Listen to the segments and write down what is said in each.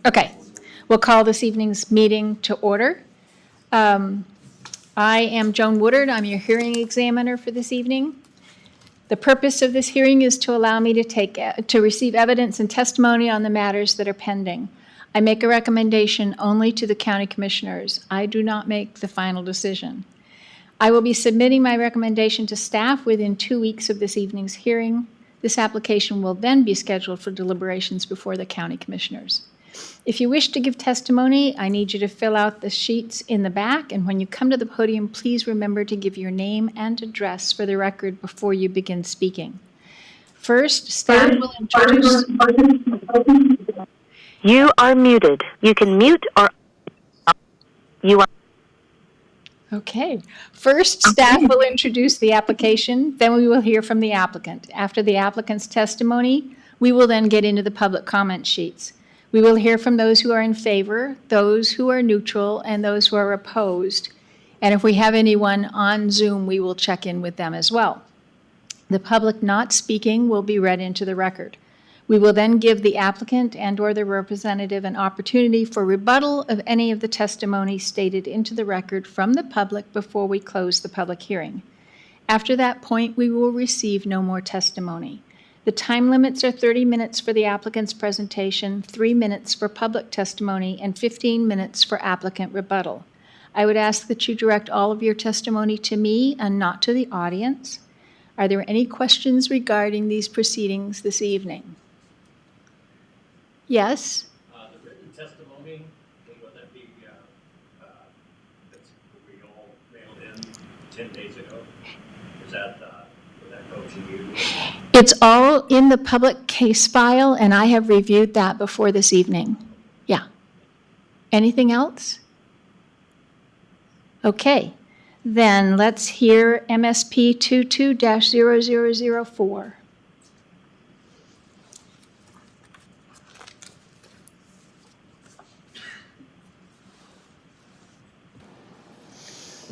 Okay, we'll call this evening's meeting to order. I am Joan Woodard. I'm your hearing examiner for this evening. The purpose of this hearing is to allow me to receive evidence and testimony on the matters that are pending. I make a recommendation only to the county commissioners. I do not make the final decision. I will be submitting my recommendation to staff within 2 weeks of this evening's hearing. This application will then be scheduled for deliberations before the county commissioners. If you wish to give testimony, I need you to fill out the sheets in the back, and when you come to the podium, please remember to give your name and address for the record before you begin speaking. First, staff will introduce... You are muted. You can mute or... You are... Okay. First, staff will introduce the application, then we will hear from the applicant. After the applicant's testimony, we will then get into the public comment sheets. We will hear from those who are in favor, those who are neutral, and those who are opposed. And if we have anyone on Zoom, we will check in with them as well. The public not speaking will be read into the record. We will then give the applicant and/or the representative an opportunity for rebuttal of any of the testimony stated into the record from the public before we close the public hearing. After that point, we will receive no more testimony. The time limits are 30 minutes for the applicant's presentation, 3 minutes for public testimony, and 15 minutes for applicant rebuttal. I would ask that you direct all of your testimony to me and not to the audience. Are there any questions regarding these proceedings this evening? Yes? The written testimony, will that be, that's we all mailed in 10 days ago? Is that, would that go to you? It's all in the public case file, and I have reviewed that before this evening. Yeah. Anything else? Okay. Then let's hear MSP 22-0004.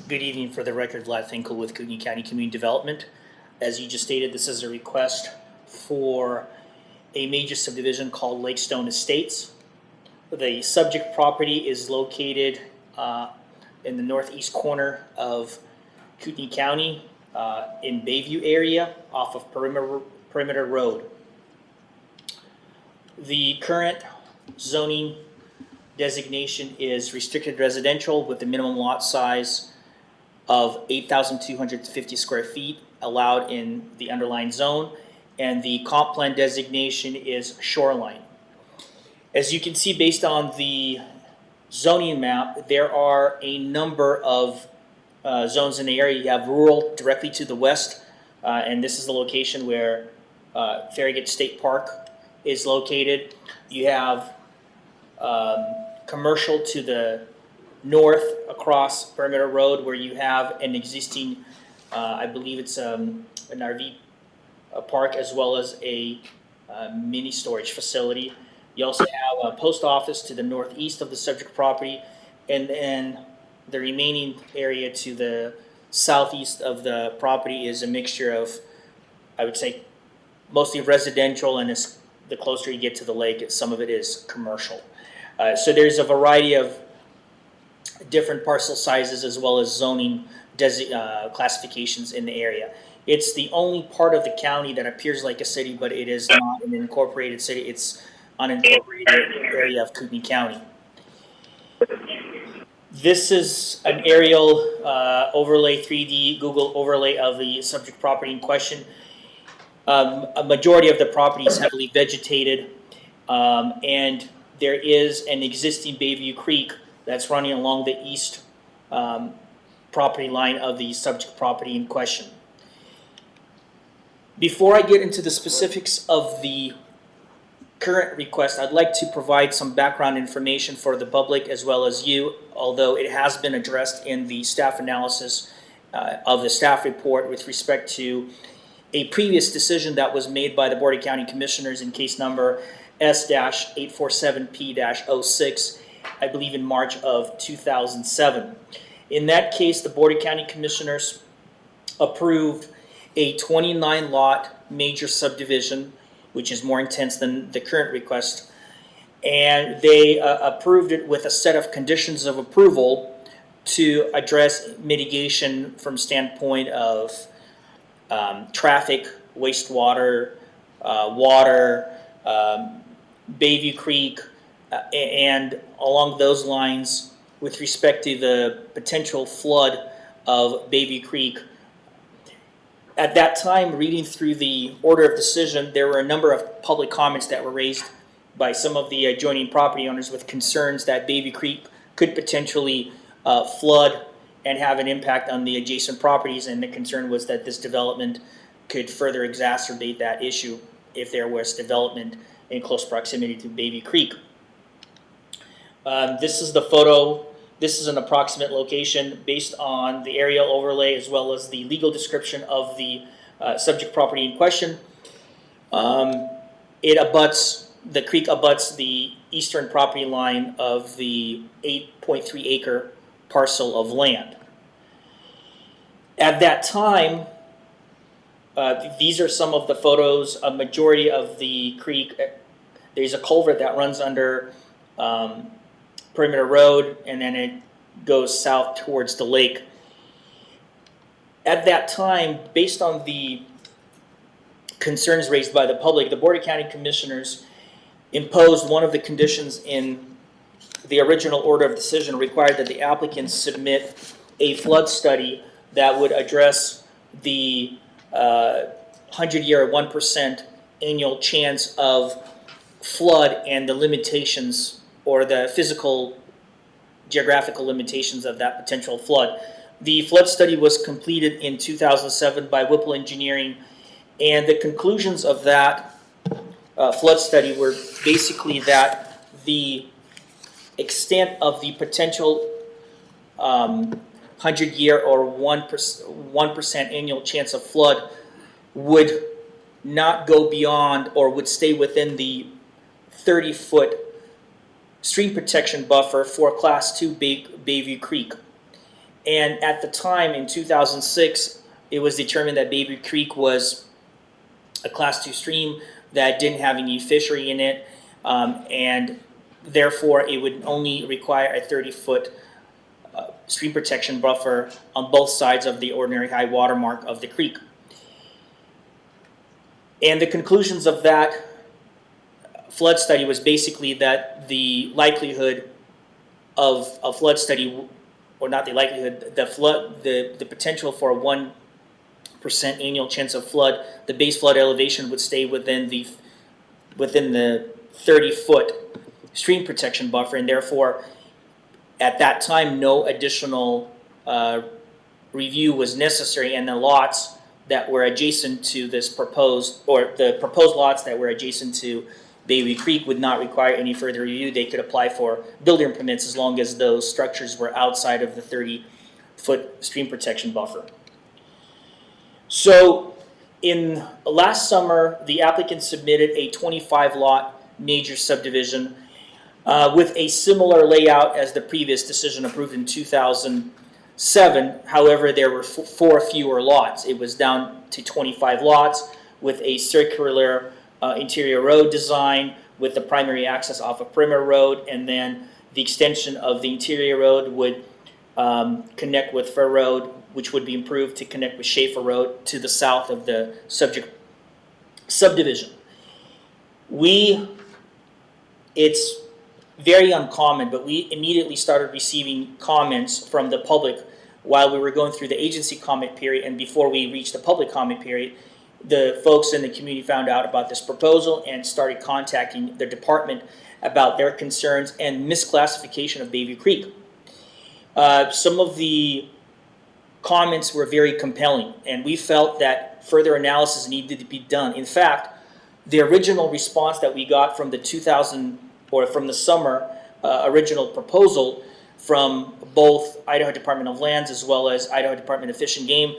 Good evening. For the record, Vlad Finkel with Kootenai County Community Development. As you just stated, this is a request for a major subdivision called Lakestone Estates. The subject property is located in the northeast corner of Kootenai County in Bayview area off of Perimeter Road. The current zoning designation is restricted residential with the minimum lot size of 8,250 square feet allowed in the underlying zone, and the comp plan designation is shoreline. As you can see, based on the zoning map, there are a number of zones in the area. You have rural directly to the west, and this is the location where Farragut State Park is located. You have commercial to the north across Perimeter Road, where you have an existing, I believe it's an RV park, as well as a mini storage facility. You also have a post office to the northeast of the subject property, and then the remaining area to the southeast of the property is a mixture of, I would say, mostly residential, and as the closer you get to the lake, some of it is commercial. So there's a variety of different parcel sizes as well as zoning classifications in the area. It's the only part of the county that appears like a city, but it is not an incorporated city. It's unincorporated area of Kootenai County. This is an aerial overlay, 3D Google overlay of the subject property in question. A majority of the property is heavily vegetated, and there is an existing Bayview Creek that's running along the east property line of the subject property in question. Before I get into the specifics of the current request, I'd like to provide some background information for the public as well as you, although it has been addressed in the staff analysis of the staff report with respect to a previous decision that was made by the Board of County Commissioners in case number S-847P-06, I believe in March of 2007. In that case, the Board of County Commissioners approved a 29-lot major subdivision, which is more intense than the current request, and they approved it with a set of conditions of approval to address mitigation from standpoint of traffic, wastewater, water, Bayview Creek, and along those lines with respect to the potential flood of Bayview Creek. At that time, reading through the order of decision, there were a number of public comments that were raised by some of the adjoining property owners with concerns that Bayview Creek could potentially flood and have an impact on the adjacent properties, and the concern was that this development could further exacerbate that issue if there was development in close proximity to Bayview Creek. This is the photo. This is an approximate location based on the aerial overlay as well as the legal description of the subject property in question. The creek abuts the eastern property line of the 8.3 acre parcel of land. At that time, these are some of the photos. A majority of the creek, there's a culvert that runs under Perimeter Road, and then it goes south towards the lake. At that time, based on the concerns raised by the public, the Board of County Commissioners imposed one of the conditions in the original order of decision, required that the applicants submit a flood study that would address the 100-year 1% annual chance of flood and the limitations or the physical geographical limitations of that potential flood. The flood study was completed in 2007 by Whipple Engineering, and the conclusions of that flood study were basically that the extent of the potential 100-year or 1% annual chance of flood would not go beyond or would stay within the 30-foot stream protection buffer for Class 2 Bayview Creek. And at the time, in 2006, it was determined that Bayview Creek was a Class 2 stream that didn't have any fishery in it, and therefore it would only require a 30-foot stream protection buffer on both sides of the ordinary high water mark of the creek. And the conclusions of that flood study was basically that the likelihood of a flood study, or not the likelihood, the potential for a 1% annual chance of flood, the base flood elevation would stay within the 30-foot stream protection buffer, and therefore at that time no additional review was necessary, and the lots that were adjacent to this proposed, or the proposed lots that were adjacent to Bayview Creek would not require any further review. They could apply for building permits as long as those structures were outside of the 30-foot stream protection buffer. So in last summer, the applicant submitted a 25-lot major subdivision with a similar layout as the previous decision approved in 2007. However, there were 4 fewer lots. It was down to 25 lots with a circular interior road design with the primary access off of Perimeter Road, and then the extension of the interior road would connect with Fur Road, which would be improved to connect with Schaefer Road to the south of the subject subdivision. It's very uncommon, but we immediately started receiving comments from the public while we were going through the agency comment period, and before we reached the public comment period. The folks in the community found out about this proposal and started contacting the department about their concerns and misclassification of Bayview Creek. Some of the comments were very compelling, and we felt that further analysis needed to be done. In fact, the original response that we got from from the summer original proposal from both Idaho Department of Lands as well as Idaho Department of Fish and Game,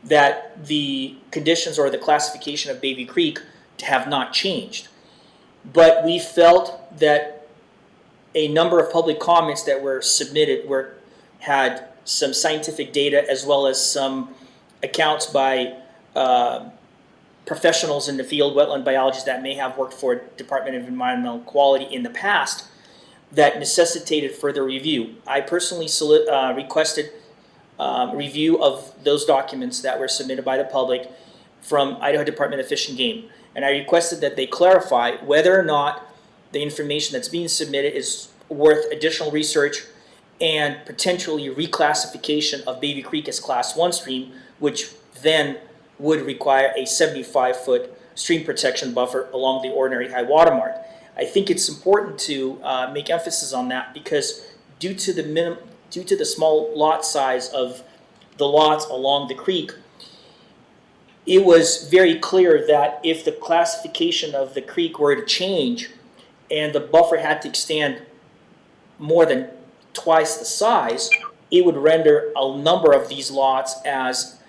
that the conditions or the classification of Bayview Creek have not changed. But we felt that a number of public comments that were submitted had some scientific data as well as some accounts by professionals in the field, wetland biologists that may have worked for Department of Environmental Quality in the past that necessitated further review. I personally requested review of those documents that were submitted by the public from Idaho Department of Fish and Game. And I requested that they clarify whether or not the information that's being submitted is worth additional research and potentially reclassification of Baby Creek as Class 1 stream, which then would require a 75-foot stream protection buffer along the ordinary high water mark. I think it's important to make emphasis on that because due to the small lot size of the lots along the creek, it was very clear that if the classification of the creek were to change and the buffer had to extend more than twice the size, it would render a number of these lots as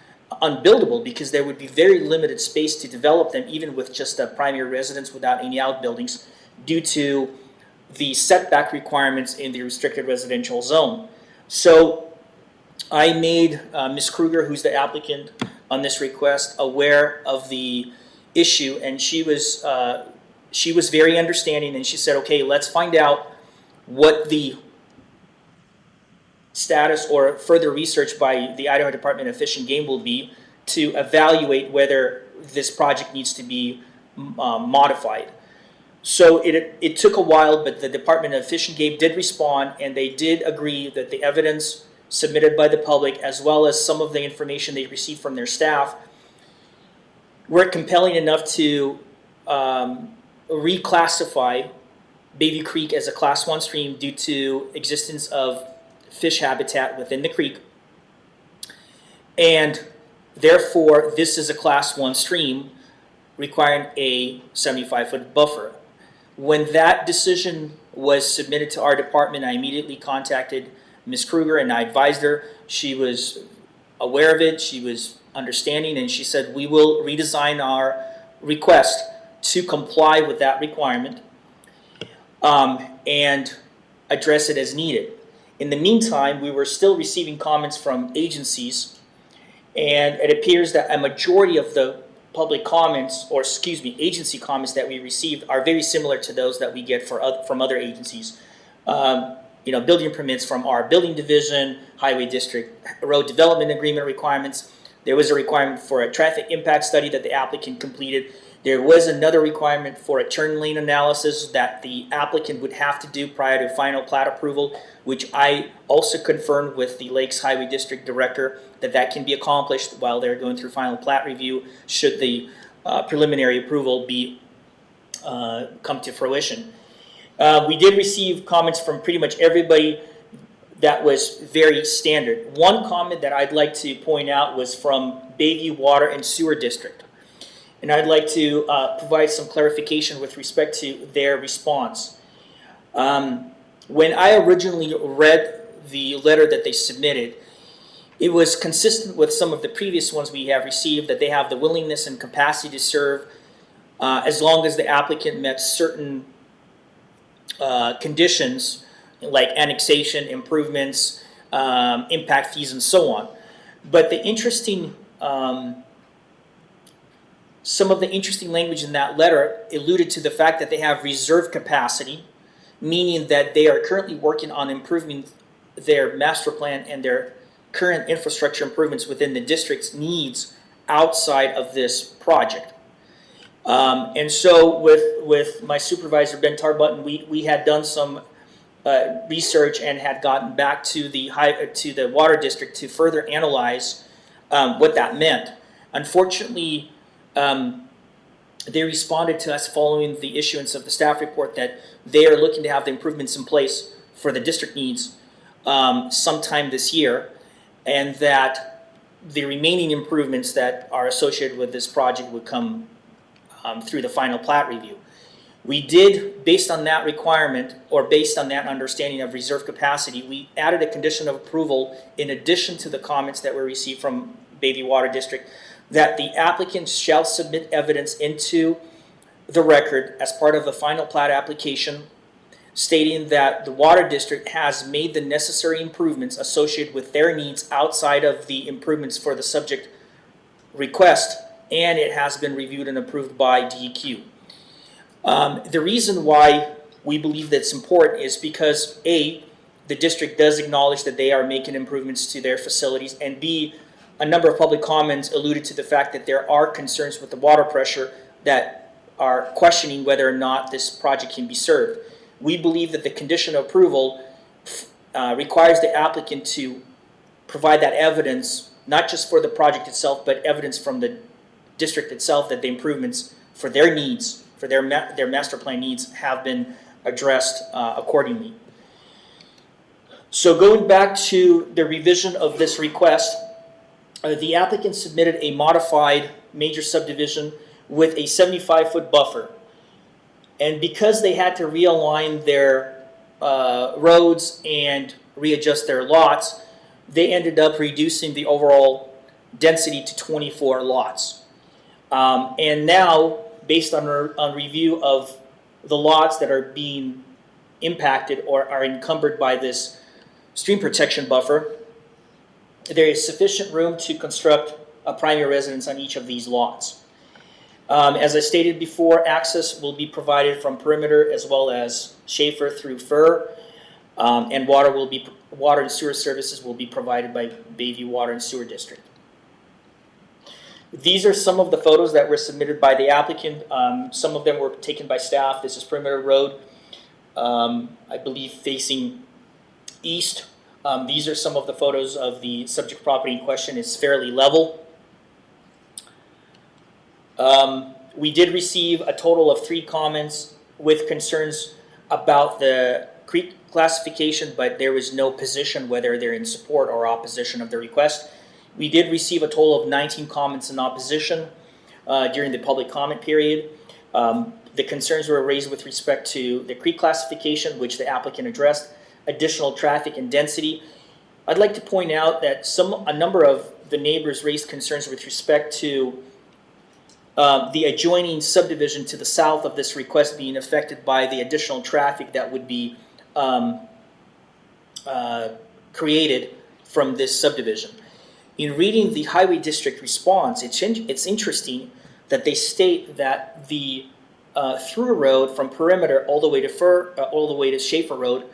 unbuildable because there would be very limited space to develop them, even with just a primary residence without any outbuildings, due to the setback requirements in the restricted residential zone. So I made Ms. Kruger, who's the applicant on this request, aware of the issue, and she was very understanding, and she said, okay, let's find out what the status or further research by the Idaho Department of Fish and Game will be to evaluate whether this project needs to be modified. So it took a while, but the Department of Fish and Game did respond, and they did agree that the evidence submitted by the public, as well as some of the information they received from their staff, were compelling enough to reclassify Baby Creek as a Class 1 stream due to existence of fish habitat within the creek. And therefore, this is a Class 1 stream requiring a 75-foot buffer. When that decision was submitted to our department, I immediately contacted Ms. Kruger and I advised her. She was aware of it, she was understanding, and she said we will redesign our request to comply with that requirement and address it as needed. In the meantime, we were still receiving comments from agencies, and it appears that a majority of the public comments, or excuse me, agency comments that we received are very similar to those that we get from other agencies. Building permits from our building division, highway district, road development agreement requirements. There was a requirement for a traffic impact study that the applicant completed. There was another requirement for a turn lane analysis that the applicant would have to do prior to final plat approval, which I also confirmed with the Lakes Highway District Director that can be accomplished while they're going through final plat review should the preliminary approval be come to fruition. We did receive comments from pretty much everybody that was very standard. One comment that I'd like to point out was from Bayview Water and Sewer District. And I'd like to provide some clarification with respect to their response. When I originally read the letter that they submitted, it was consistent with some of the previous ones we have received, that they have the willingness and capacity to serve as long as the applicant met certain conditions like annexation, improvements, impact fees, and so on. But the interesting some of the interesting language in that letter alluded to the fact that they have reserve capacity, meaning that they are currently working on improving their master plan and their current infrastructure improvements within the district's needs outside of this project. And so with my supervisor, Ben Tarbutton, we had done some research and had gotten back to the water district to further analyze what that meant. Unfortunately, they responded to us following the issuance of the staff report that they are looking to have the improvements in place for the district needs sometime this year, and that the remaining improvements that are associated with this project would come through the final plat review. We did, based on that requirement, or based on that understanding of reserve capacity, we added a condition of approval in addition to the comments that were received from Bayview Water District, that the applicant shall submit evidence into the record as part of the final plat application stating that the water district has made the necessary improvements associated with their needs outside of the improvements for the subject request and it has been reviewed and approved by DEQ. The reason why we believe that's important is because A, the district does acknowledge that they are making improvements to their facilities, and B, a number of public comments alluded to the fact that there are concerns with the water pressure that are questioning whether or not this project can be served. We believe that the condition of approval requires the applicant to provide that evidence, not just for the project itself, but evidence from the district itself that the improvements for their needs, for their master plan needs, have been addressed accordingly. So going back to the revision of this request, the applicant submitted a modified major subdivision with a 75-foot buffer. And because they had to realign their roads and readjust their lots, they ended up reducing the overall density to 24 lots. And now, based on review of the lots that are being impacted or are encumbered by this stream protection buffer, there is sufficient room to construct a primary residence on each of these lots. As I stated before, access will be provided from perimeter as well as Schaefer through Fur, and water and sewer services will be provided by Bayview Water and Sewer District. These are some of the photos that were submitted by the applicant. Some of them were taken by staff. This is Perimeter Road, I believe facing east. These are some of the photos of the subject property in question. It's fairly level. We did receive a total of 3 comments with concerns about the creek classification, but there was no position whether they're in support or opposition of the request. We did receive a total of 19 comments in opposition during the public comment period. The concerns were raised with respect to the creek classification, which the applicant addressed, additional traffic and density. I'd like to point out that a number of the neighbors raised concerns with respect to the adjoining subdivision to the south of this request being affected by the additional traffic that would be created from this subdivision. In reading the Highway District response, it's interesting that they state that the through road from perimeter all the way to Schaefer Road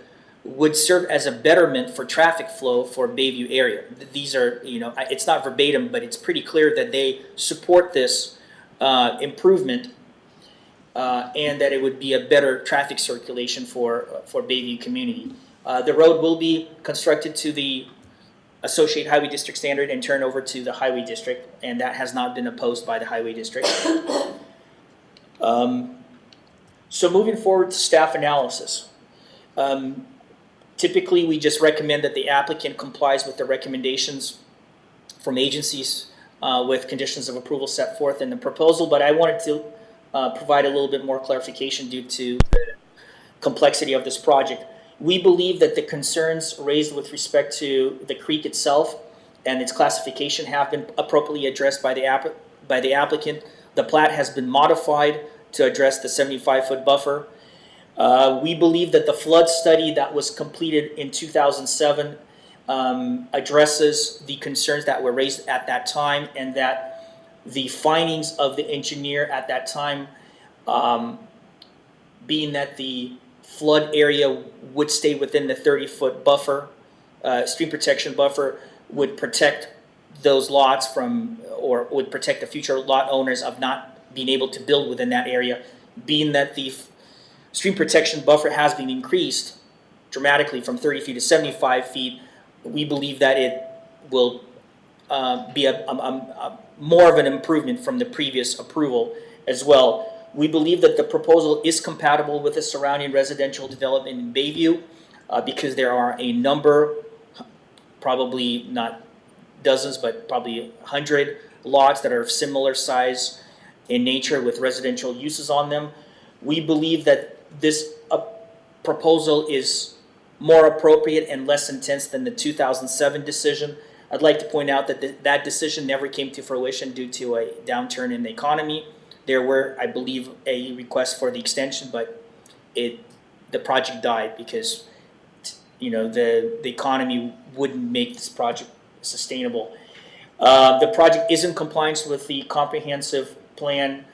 would serve as a betterment for traffic flow for Bayview area. These are, it's not verbatim, but it's pretty clear that they support this improvement and that it would be a better traffic circulation for Bayview community. The road will be constructed to the Associate Highway District standard and turn over to the Highway District, and that has not been opposed by the Highway District. So moving forward to staff analysis. Typically, we just recommend that the applicant complies with the recommendations from agencies with conditions of approval set forth in the proposal, but I wanted to provide a little bit more clarification due to the complexity of this project. We believe that the concerns raised with respect to the creek itself and its classification have been appropriately addressed by the applicant. The plat has been modified to address the 75-foot buffer. We believe that the flood study that was completed in 2007 addresses the concerns that were raised at that time, and that the findings of the engineer at that time, being that the flood area would stay within the 30-foot buffer, stream protection buffer, would protect those lots from, or would protect the future lot owners of not being able to build within that area. Being that the stream protection buffer has been increased dramatically from 30 feet to 75 feet, we believe that it will be more of an improvement from the previous approval as well. We believe that the proposal is compatible with the surrounding residential development in Bayview because there are a number, probably not dozens, but probably 100 lots that are of similar size in nature with residential uses on them. We believe that this proposal is more appropriate and less intense than the 2007 decision. I'd like to point out that that decision never came to fruition due to a downturn in the economy. There were, I believe, a request for the extension, but the project died because the economy wouldn't make this project sustainable. The project is in compliance with the comprehensive plan,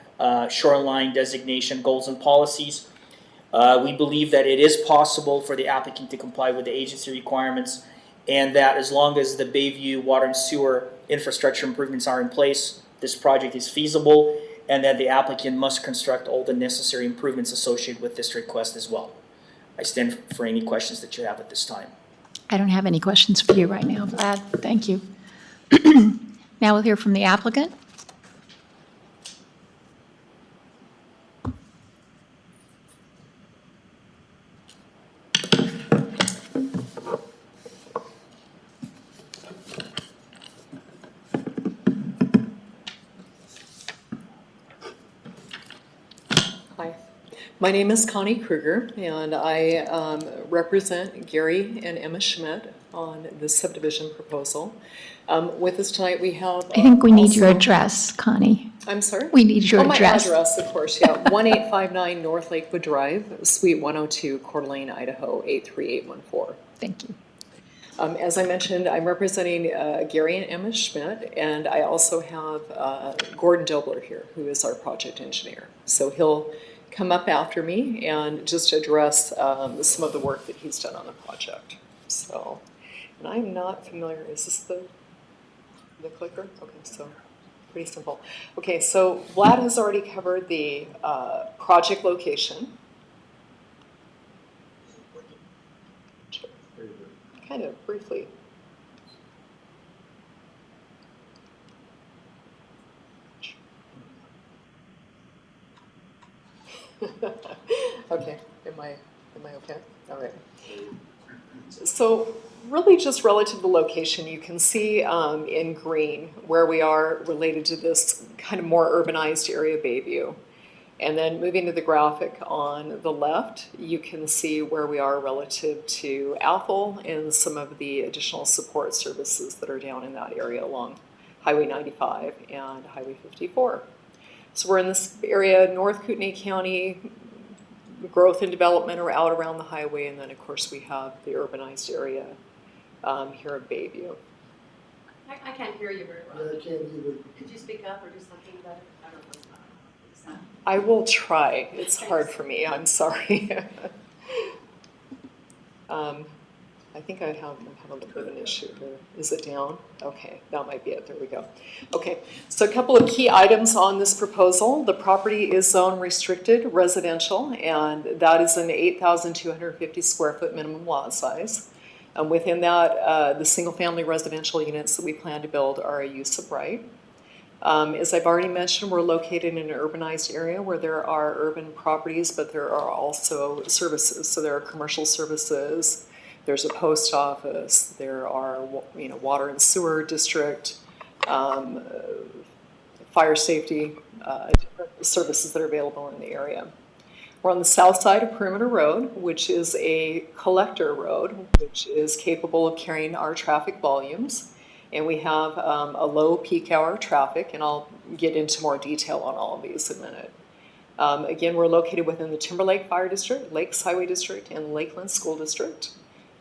shoreline designation goals and policies. We believe that it is possible for the applicant to comply with the agency requirements, and that as long as the Bayview water and sewer infrastructure improvements are in place, this project is feasible, and that the applicant must construct all the necessary improvements associated with this request as well. I stand for any questions that you have at this time. I don't have any questions for you right now, Vlad. Thank you. Now we'll hear from the applicant. Hi, my name is Connie Kruger, and I represent Gary and Emma Schmidt on this subdivision proposal. With us tonight, we have. I think we need your also- address, Connie. I'm sorry? We need your Oh, address. my address, of course, yeah. 1859 North Lakewood Drive, Suite 102, Coeur d'Alene, Idaho, 83814. Thank you. As I mentioned, I'm representing Gary and Emma Schmidt, and I also have Gordon Dobler here, who is our project engineer. So he'll come up after me and just address some of the work that he's done on the project. So, and I'm not familiar, is this the clicker? Okay, so pretty simple. Okay, so Vlad has already covered the project location. Kind of briefly. Okay, am I okay? All right. So really just relative to the location, you can see in green where we are related to this kind of more urbanized area of Bayview. And then moving to the graphic on the left, you can see where we are relative to Athol and some of the additional support services that are down in that area along Highway 95 and Highway 54. So we're in this area, North Kootenai County, growth and development are out around the highway, and then of course we have the urbanized area here in Bayview. I can't hear you very well. I can't either. Could you speak up or do something better? I don't know. I will try. It's hard for me. I'm sorry. I think I have a little bit of an issue here. Is it down? Okay, that might be it. There we go. Okay, so a couple of key items on this proposal. The property is zone restricted residential, and that is an 8,250 square foot minimum lot size. Within that, the single family residential units that we plan to build are a use of right. As I've already mentioned, we're located in an urbanized area where there are urban properties, but there are also services. So there are commercial services, there's a post office, there are water and sewer district, fire safety, different services that are available in the area. We're on the south side of Perimeter Road, which is a collector road, which is capable of carrying our traffic volumes. And we have a low peak hour traffic, and I'll get into more detail on all of these in a minute. Again, we're located within the Timberlake Fire District, Lakes Highway District, and Lakeland School District.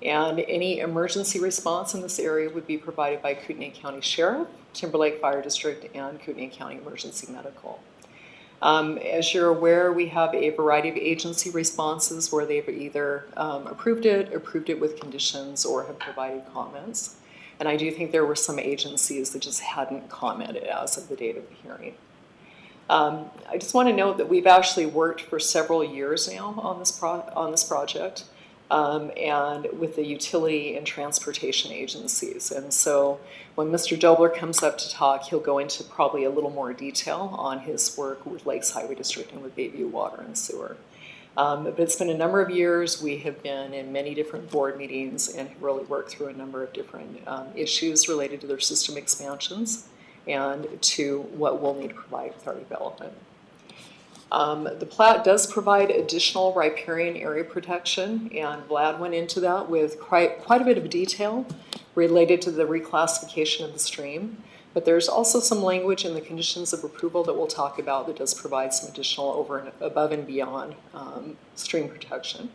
And any emergency response in this area would be provided by Kootenai County Sheriff, Timberlake Fire District, and Kootenai County Emergency Medical. As you're aware, we have a variety of agency responses where they've either approved it with conditions, or have provided comments. And I do think there were some agencies that just hadn't commented as of the date of the hearing. I just want to note that we've actually worked for several years now on this project, and with the utility and transportation agencies. And so when Mr. Dobler comes up to talk, he'll go into probably a little more detail on his work with Lakes Highway District and with Bayview Water and Sewer. But it's been a number of years. We have been in many different board meetings and have really worked through a number of different issues related to their system expansions and to what we'll need to provide with our development. The plat does provide additional riparian area protection, and Vlad went into that with quite a bit of detail related to the reclassification of the stream. But there's also some language in the conditions of approval that we'll talk about that does provide some additional above and beyond stream protection.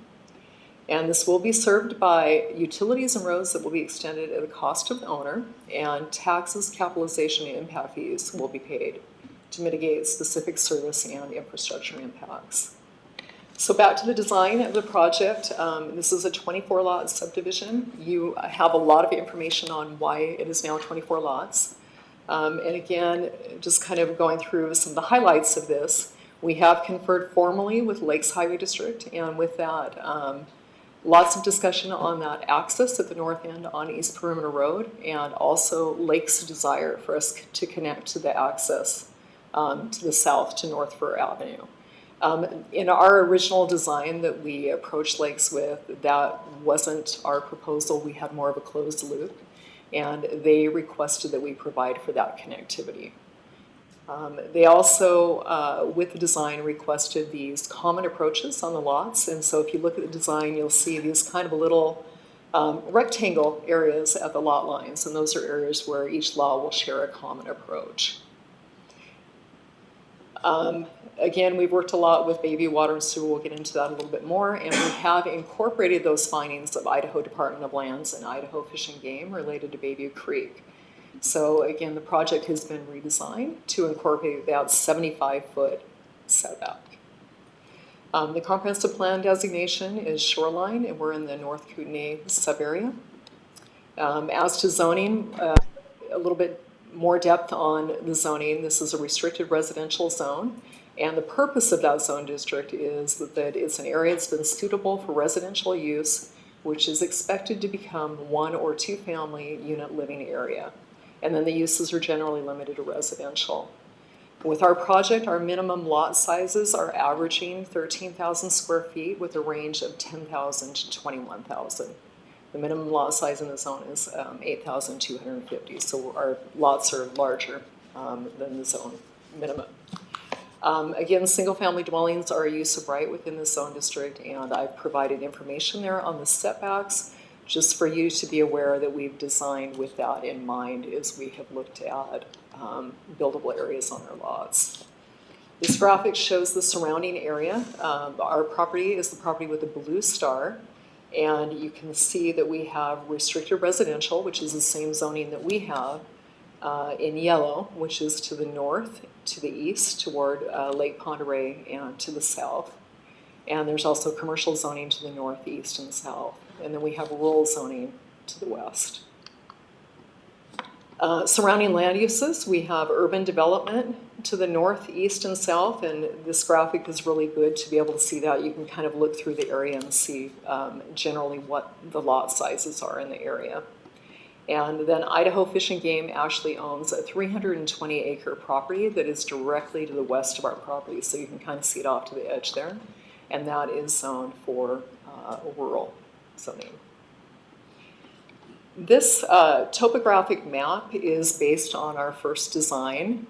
And this will be served by utilities and roads that will be extended at the cost of the owner, and taxes, capitalization, and impact fees will be paid to mitigate specific service and infrastructure impacts. So back to the design of the project. This is a 24-lot subdivision. You have a lot of information on why it is now 24 lots. And again, just kind of going through some of the highlights of this, we have conferred formally with Lakes Highway District, and with that, lots of discussion on that access at the north end on East Perimeter Road, and also Lake's desire for us to connect to the access to the south to North Fir Avenue. In our original design that we approached Lakes with, that wasn't our proposal. We had more of a closed loop, and they requested that we provide for that connectivity. They also, with the design, requested these common approaches on the lots. And so if you look at the design, you'll see these kind of little rectangle areas at the lot lines. And those are areas where each lot will share a common approach. Again, we've worked a lot with Bayview Water and Sewer. We'll get into that a little bit more. And we have incorporated those findings of Idaho Department of Lands and Idaho Fish and Game related to Bayview Creek. So again, the project has been redesigned to incorporate that 75-foot setback. The comprehensive plan designation is shoreline, and we're in the North Kootenai sub-area. As to zoning, a little bit more depth on the zoning. This is a restricted residential zone, and the purpose of that zone district is that it's an area that's been suitable for residential use, which is expected to become 1 or 2 family unit living area. And then the uses are generally limited to residential. With our project, our minimum lot sizes are averaging 13,000 square feet with a range of 10,000 to 21,000. The minimum lot size in the zone is 8,250, so our lots are larger than the zone minimum. Again, single-family dwellings are a use of right within the zone district, and I've provided information there on the setbacks, just for you to be aware that we've designed with that in mind as we have looked at buildable areas on our lots. This graphic shows the surrounding area. Our property is the property with the blue star, and you can see that we have restricted residential, which is the same zoning that we have, in yellow, which is to the north, to the east, toward Lake Ponderay, and to the south. And there's also commercial zoning to the northeast and south. And then we have rural zoning to the west. Surrounding land uses, we have urban development to the north, east, and south, and this graphic is really good to be able to see that. You can kind of look through the area and see generally what the lot sizes are in the area. And then Idaho Fish and Game actually owns a 320-acre property that is directly to the west of our property, so you can kind of see it off to the edge there, and that is zoned for rural zoning. This topographic map is based on our first design.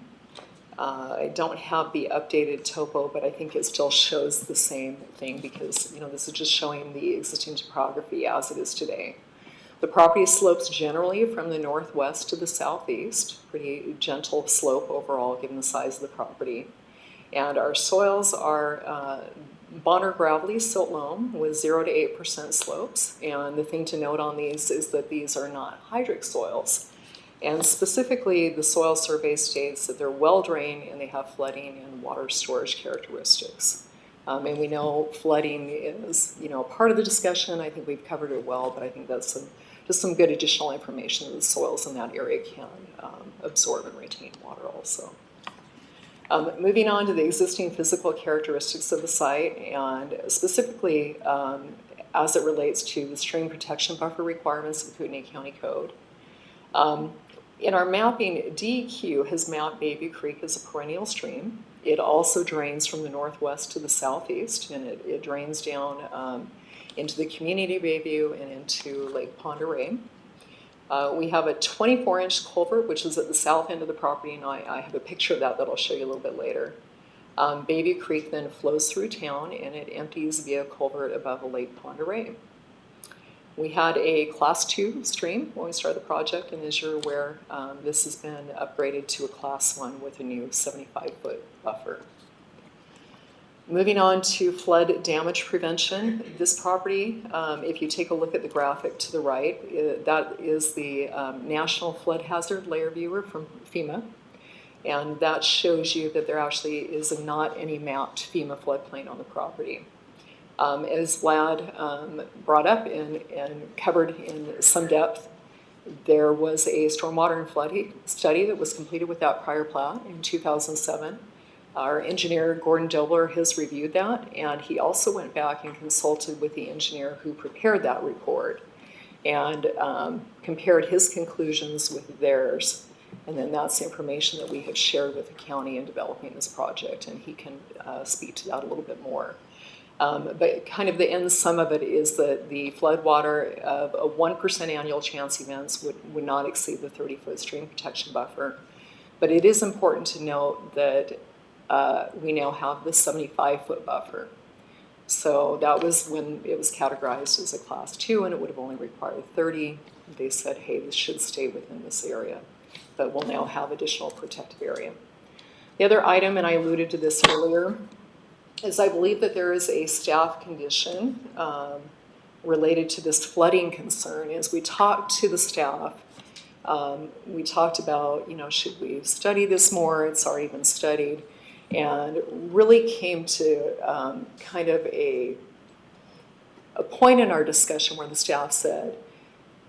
I don't have the updated topo, but I think it still shows the same thing because this is just showing the existing topography as it is today. The property slopes generally from the northwest to the southeast, pretty gentle slope overall given the size of the property. And our soils are Bonner gravelly silt loam with 0 to 8% slopes. And the thing to note on these is that these are not hydric soils. And specifically, the soil survey states that they're well drained and they have flooding and water storage characteristics. And we know flooding is, part of the discussion. I think we've covered it well, but I think that's just some good additional information that the soils in that area can absorb and retain water also. Moving on to the existing physical characteristics of the site, and specifically as it relates to the stream protection buffer requirements of the Kootenai County Code. In our mapping, DEQ has mapped Bayview Creek as a perennial stream. It also drains from the northwest to the southeast, and it drains down into the community of Bayview and into Lake Ponderay. We have a 24-inch culvert, which is at the south end of the property, and I have a picture of that I'll show you a little bit later. Bayview Creek then flows through town, and it empties via culvert above Lake Ponderay. We had a Class 2 stream when we started the project, and as you're aware, this has been upgraded to a Class 1 with a new 75-foot buffer. Moving on to flood damage prevention. This property, if you take a look at the graphic to the right, that is the National Flood Hazard Layer Viewer from FEMA. And that shows you that there actually is not any mapped FEMA floodplain on the property. As Vlad brought up and covered in some depth, there was a stormwater and flood study that was completed without prior plat in 2007. Our engineer, Gordon Dobler, has reviewed that, and he also went back and consulted with the engineer who prepared that report and compared his conclusions with theirs. And then that's the information that we have shared with the county in developing this project, and he can speak to that a little bit more. But kind of the end sum of it is that the floodwater of a 1% annual chance events would not exceed the 30-foot stream protection buffer. But it is important to note that we now have the 75-foot buffer. So that was when it was categorized as a class 2, and it would have only required 30. They said, hey, this should stay within this area, but we'll now have additional protective area. The other item, and I alluded to this earlier, is I believe that there is a staff condition related to this flooding concern. As we talked to the staff, we talked about, should we study this more? It's already been studied. And really came to kind of a point in our discussion where the staff said,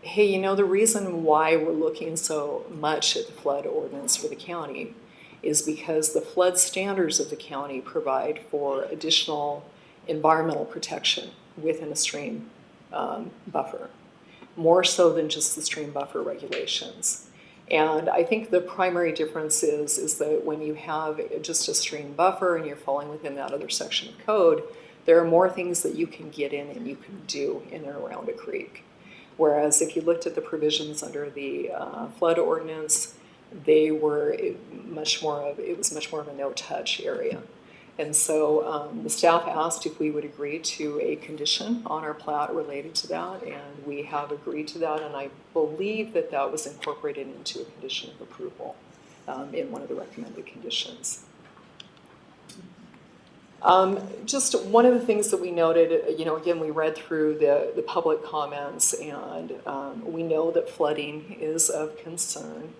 hey, the reason why we're looking so much at the flood ordinance for the county is because the flood standards of the county provide for additional environmental protection within a stream buffer, more so than just the stream buffer regulations. And I think the primary difference is that when you have just a stream buffer and you're falling within that other section of code, there are more things that you can get in and you can do in and around a creek. Whereas if you looked at the provisions under the flood ordinance, it was much more of a no-touch area. And so the staff asked if we would agree to a condition on our plat related to that, and we have agreed to that, and I believe that that was incorporated into a condition of approval in one of the recommended conditions. Just one of the things that we noted, again, we read through the public comments, and we know that flooding is of concern.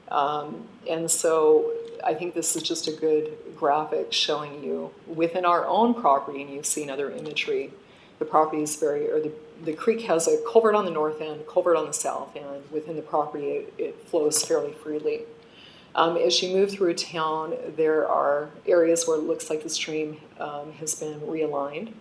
And so I think this is just a good graphic showing you within our own property, and you've seen other imagery, the property is the creek has a culvert on the north end, culvert on the south end. Within the property, it flows fairly freely. As you move through town, there are areas where it looks like the stream has been realigned,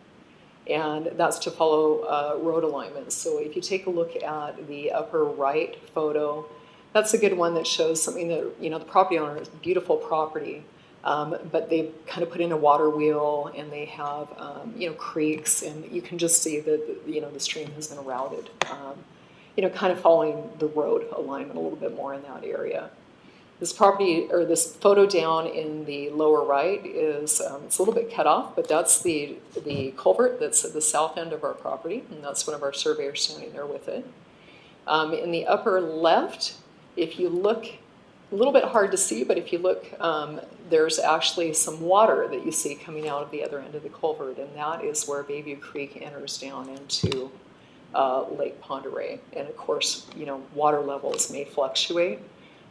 and that's to follow road alignments. So if you take a look at the upper right photo, that's a good one that shows something that, the property owner has beautiful property, but they've kind of put in a water wheel, and they have, creeks, and you can just see that, the stream has been routed, kind of following the road alignment a little bit more in that area. This property, or this photo down in the lower right is, it's a little bit cut off, but that's the culvert that's at the south end of our property, and that's one of our surveyors standing there with it. In the upper left, if you look, a little bit hard to see, but if you look, there's actually some water that you see coming out of the other end of the culvert, and that is where Bayview Creek enters down into Lake Pend Oreille. And of course, water levels may fluctuate.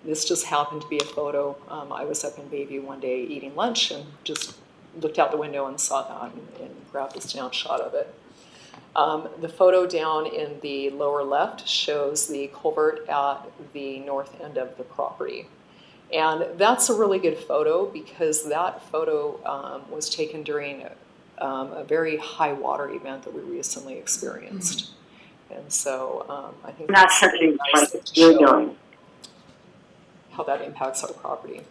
This just happened to be a photo. I was up in Bayview one day eating lunch and just looked out the window and saw that and grabbed a snapshot of it. The photo down in the lower left shows the culvert at the north end of the property. And that's a really good photo because that photo was taken during a very high water event that we recently experienced. And so I think that's something nice to show how that impacts our property.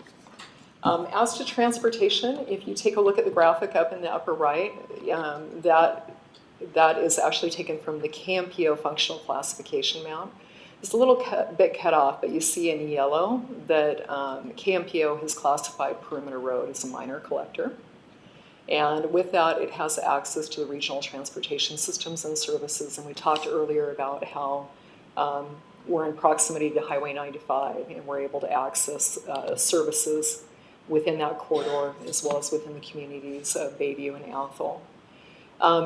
As to transportation, if you take a look at the graphic up in the upper right, that is actually taken from the KMPO functional classification map. It's a little bit cut off, but you see in yellow that KMPO has classified Perimeter Road as a minor collector. And with that, it has access to the regional transportation systems and services. And we talked earlier about how we're in proximity to Highway 95, and we're able to access services within that corridor, as well as within the communities of Bayview and Athol.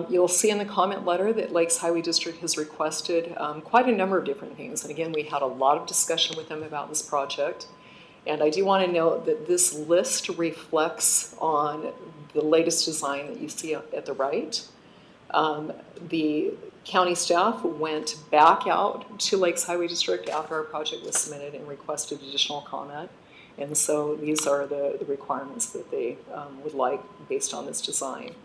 You'll see in the comment letter that Lakes Highway District has requested quite a number of different things. And again, we had a lot of discussion with them about this project. And I do want to note that this list reflects on the latest design that you see at the right. The county staff went back out to Lakes Highway District after our project was submitted and requested additional comment. And so these are the requirements that they would like based on this design.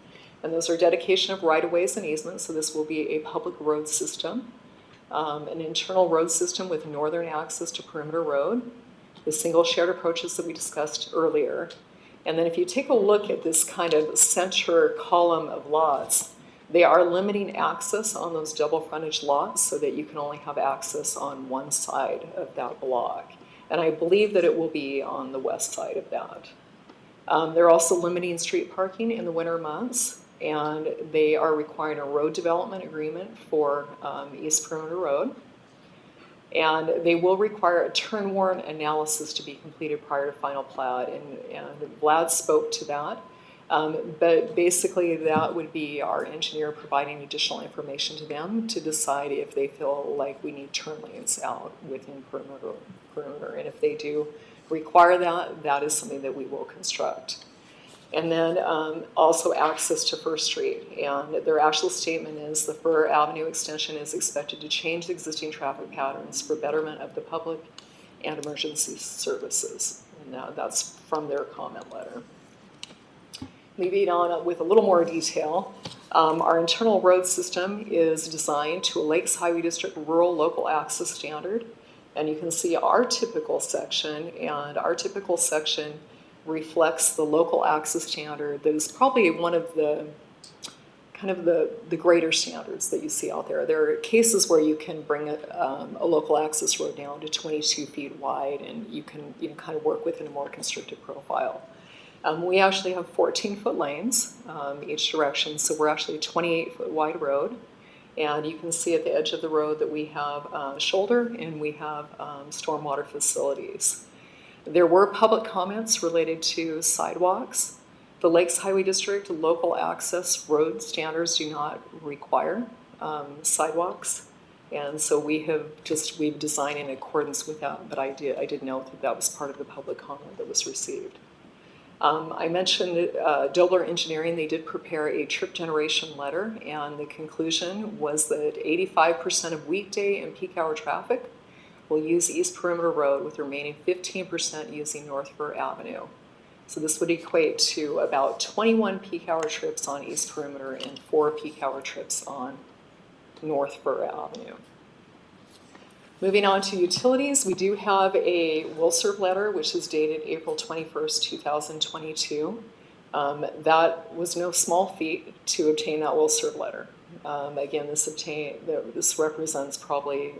And those are dedication of right-of-ways and easements, so this will be a public road system, an internal road system with northern access to Perimeter Road, the single shared approaches that we discussed earlier. And then if you take a look at this kind of center column of lots, they are limiting access on those double frontage lots so that you can only have access on one side of that block. And I believe that it will be on the west side of that. They're also limiting street parking in the winter months, and they are requiring a road development agreement for East Perimeter Road. And they will require a turn warrant analysis to be completed prior to final plat, and Vlad spoke to that. But basically that would be our engineer providing additional information to them to decide if they feel like we need turn lanes out within perimeter. And if they do require that, that is something that we will construct. And then also access to First Street. And their actual statement is the Fur Avenue extension is expected to change existing traffic patterns for betterment of the public and emergency services. And that's from their comment letter. Moving on with a little more detail, our internal road system is designed to a Lakes Highway District rural local access standard. And you can see our typical section, and our typical section reflects the local access standard that is probably one of the kind of the greater standards that you see out there. There are cases where you can bring a local access road down to 22 feet wide, and you can kind of work within a more constricted profile. We actually have 14-foot lanes each direction, so we're actually a 28-foot wide road. And you can see at the edge of the road that we have shoulder and we have stormwater facilities. There were public comments related to sidewalks. The Lakes Highway District local access road standards do not require sidewalks. And so we've designed in accordance with that, but I did note that that was part of the public comment that was received. I mentioned Dobler Engineering. They did prepare a trip generation letter, and the conclusion was that 85% of weekday and peak hour traffic will use East Perimeter Road, with the remaining 15% using North Fur Avenue. So this would equate to about 21 peak hour trips on East Perimeter and 4 peak hour trips on North Fur Avenue. Moving on to utilities, we do have a will serve letter, which is dated April 21st, 2022. That was no small feat to obtain that will serve letter. Again, this represents probably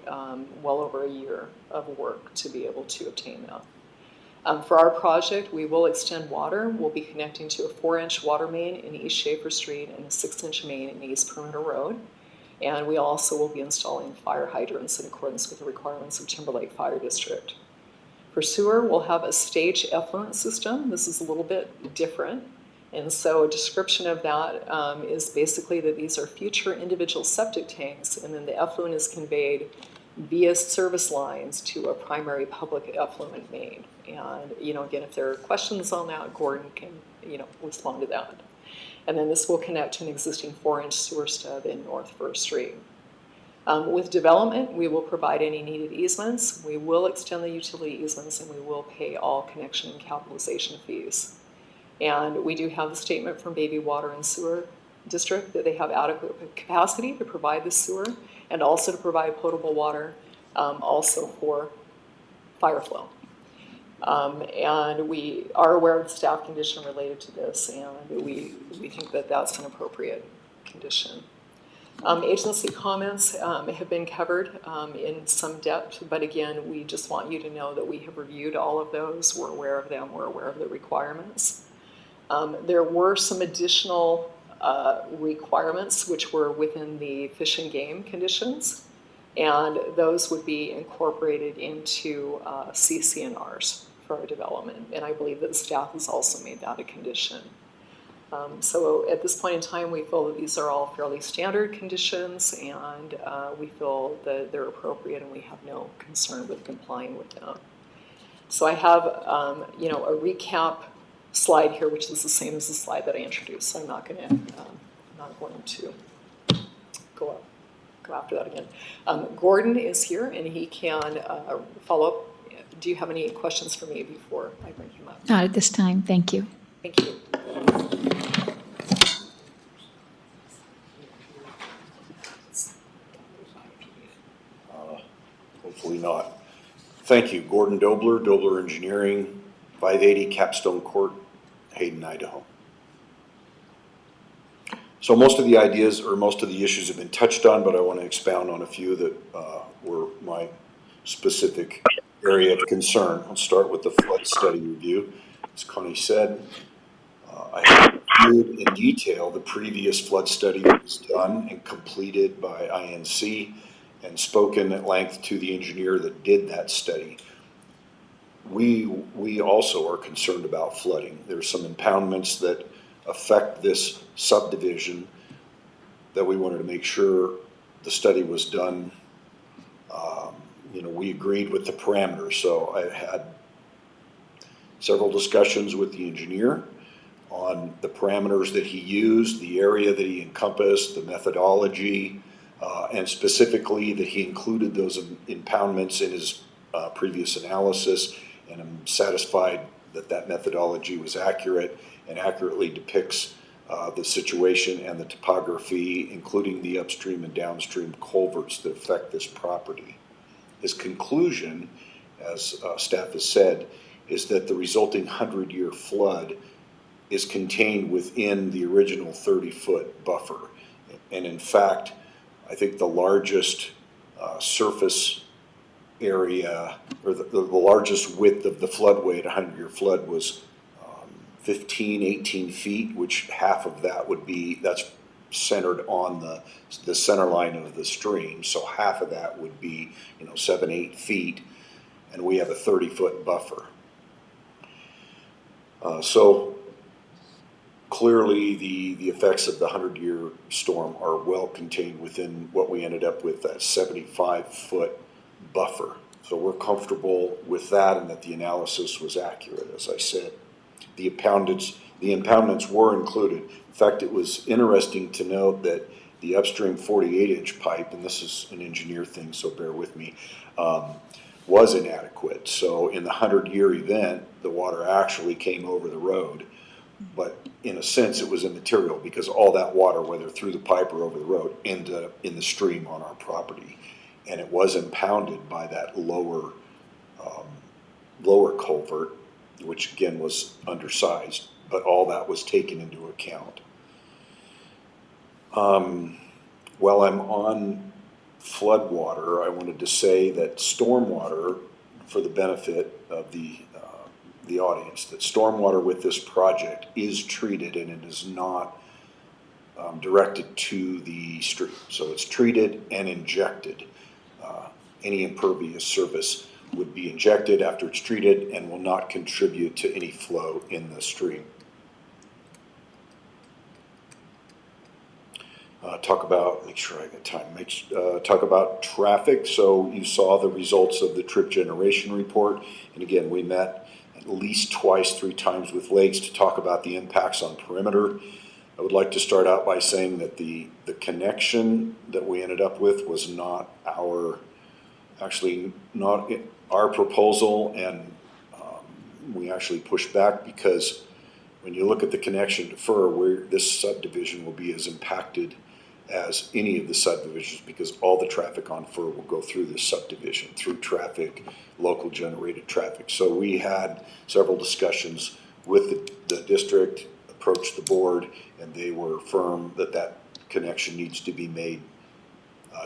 well over a year of work to be able to obtain that. For our project, we will extend water. We'll be connecting to a 4-inch water main in East Schaefer Street and a 6-inch main in East Perimeter Road. And we also will be installing fire hydrants in accordance with the requirements of Timberlake Fire District. For sewer, we'll have a staged effluent system. This is a little bit different. And so a description of that is basically that these are future individual septic tanks, and then the effluent is conveyed via service lines to a primary public effluent main. And, again, if there are questions on that, Gordon can, respond to that. And then this will connect to an existing 4-inch sewer stub in North First Street. With development, we will provide any needed easements. We will extend the utility easements, and we will pay all connection and capitalization fees. And we do have the statement from Bayview Water and Sewer District that they have adequate capacity to provide the sewer and also to provide potable water, also for fire flow. And we are aware of the staff condition related to this, and we think that that's an appropriate condition. Agency comments have been covered in some depth, but again, we just want you to know that we have reviewed all of those. We're aware of them. We're aware of the requirements. There were some additional requirements which were within the fish and game conditions, and those would be incorporated into CCNRs for our development. And I believe that staff has also made that a condition. So at this point in time, we feel that these are all fairly standard conditions, and we feel that they're appropriate, and we have no concern with complying with them. So I have, a recap slide here, which is the same as the slide that I introduced. So I'm not going to go after that again. Gordon is here, and he can follow up. Do you have any questions for me before I bring him up? Not at this time, thank you. Thank you. Hopefully not. Thank you. Gordon Dobler, Dobler Engineering, 580 Capstone Court, Hayden, Idaho. So most of the ideas or most of the issues have been touched on, but I want to expound on a few that were my specific area of concern. I'll start with the flood study review. As Connie said, I have reviewed in detail the previous flood study that was done and completed by INC and spoken at length to the engineer that did that study. We also are concerned about flooding. There's some impoundments that affect this subdivision that we wanted to make sure the study was done. We agreed with the parameters. So I had several discussions with the engineer on the parameters that he used, the area that he encompassed, the methodology, and specifically that he included those impoundments in his previous analysis. And I'm satisfied that that methodology was accurate and accurately depicts the situation and the topography, including the upstream and downstream culverts that affect this property. His conclusion, as staff has said, is that the resulting 100-year flood is contained within the original 30-foot buffer. And in fact, I think the largest surface area, or the largest width of the floodway at 100-year flood was 15, 18 feet, which half of that would be, that's centered on the center line of the stream. So half of that would be, 7, 8 feet, and we have a 30-foot buffer. So clearly the effects of the 100-year storm are well contained within what we ended up with, that 75-foot buffer. So we're comfortable with that and that the analysis was accurate, as I said. The impoundments were included. In fact, it was interesting to note that the upstream 48-inch pipe, and this is an engineer thing, so bear with me, was inadequate. So in the 100-year event, the water actually came over the road. But in a sense, it was immaterial because all that water, whether through the pipe or over the road, ended up in the stream on our property. And it was impounded by that lower culvert, which again was undersized, but all that was taken into account. While I'm on floodwater, I wanted to say that stormwater, for the benefit of the audience, that stormwater with this project is treated and it is not directed to the stream. So it's treated and injected. Any impervious surface would be injected after it's treated and will not contribute to any flow in the stream. Talk about, make sure I got time, talk about traffic. So you saw the results of the trip generation report. And again, we met at least twice, 3 times with Lakes to talk about the impacts on perimeter. I would like to start out by saying that the connection that we ended up with was not our proposal, and we actually pushed back because when you look at the connection to Fur, this subdivision will be as impacted as any of the subdivisions because all the traffic on Fur will go through this subdivision, through traffic, local generated traffic. So we had several discussions with the district, approached the board, and they were firm that that connection needs to be made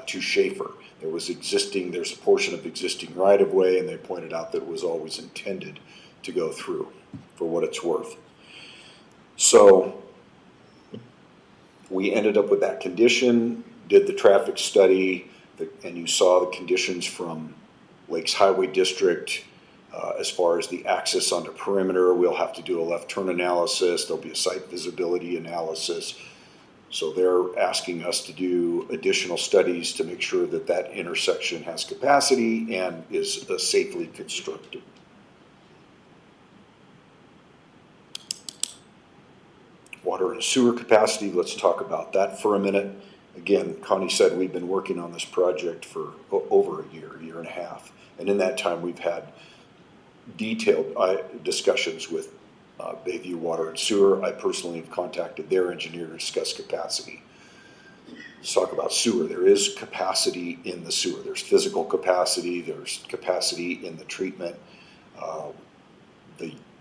to Schaefer. There's a portion of existing right-of-way, and they pointed out that it was always intended to go through, for what it's worth. So we ended up with that condition, did the traffic study, and you saw the conditions from Lakes Highway District, As far as the access onto perimeter, we'll have to do a left turn analysis. There'll be a site visibility analysis. So they're asking us to do additional studies to make sure that that intersection has capacity and is safely constructed. Water and sewer capacity, let's talk about that for a minute. Again, Connie said we've been working on this project for over a year and a half. And in that time, we've had detailed discussions with Bayview Water and Sewer. I personally have contacted their engineer to discuss capacity. Let's talk about sewer. There is capacity in the sewer. There's physical capacity, there's capacity in the treatment.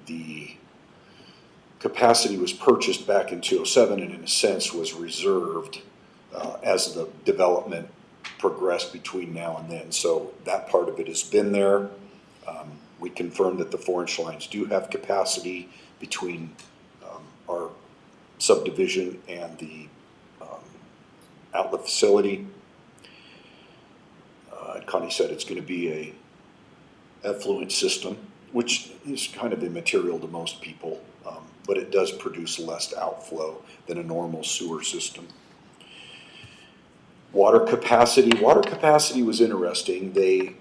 The capacity was purchased back in 2007 and in a sense was reserved as the development progressed between now and then. So that part of it has been there. We confirmed that the 4-inch lines do have capacity between our subdivision and the outlet facility. Connie said it's going to be a effluent system, which is kind of immaterial to most people, but it does produce less outflow than a normal sewer system. Water capacity was interesting. The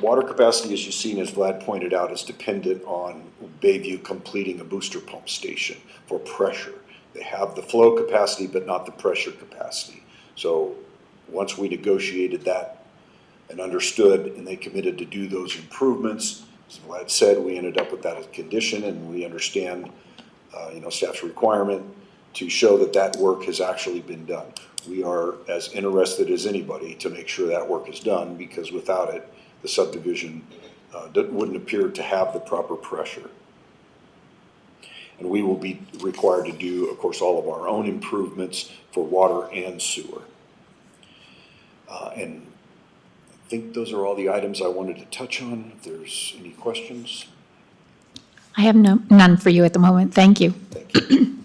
water capacity, as you've seen, as Vlad pointed out, is dependent on Bayview completing a booster pump station for pressure. They have the flow capacity, but not the pressure capacity. So once we negotiated that and understood, and they committed to do those improvements, as Vlad said, we ended up with that as a condition, and we understand, staff's requirement to show that that work has actually been done. We are as interested as anybody to make sure that work is done, because without it, the subdivision wouldn't appear to have the proper pressure. And we will be required to do, of course, all of our own improvements for water and sewer. And I think those are all the items I wanted to touch on. If there's any questions. I have none for you at the moment. Thank you. Thank you.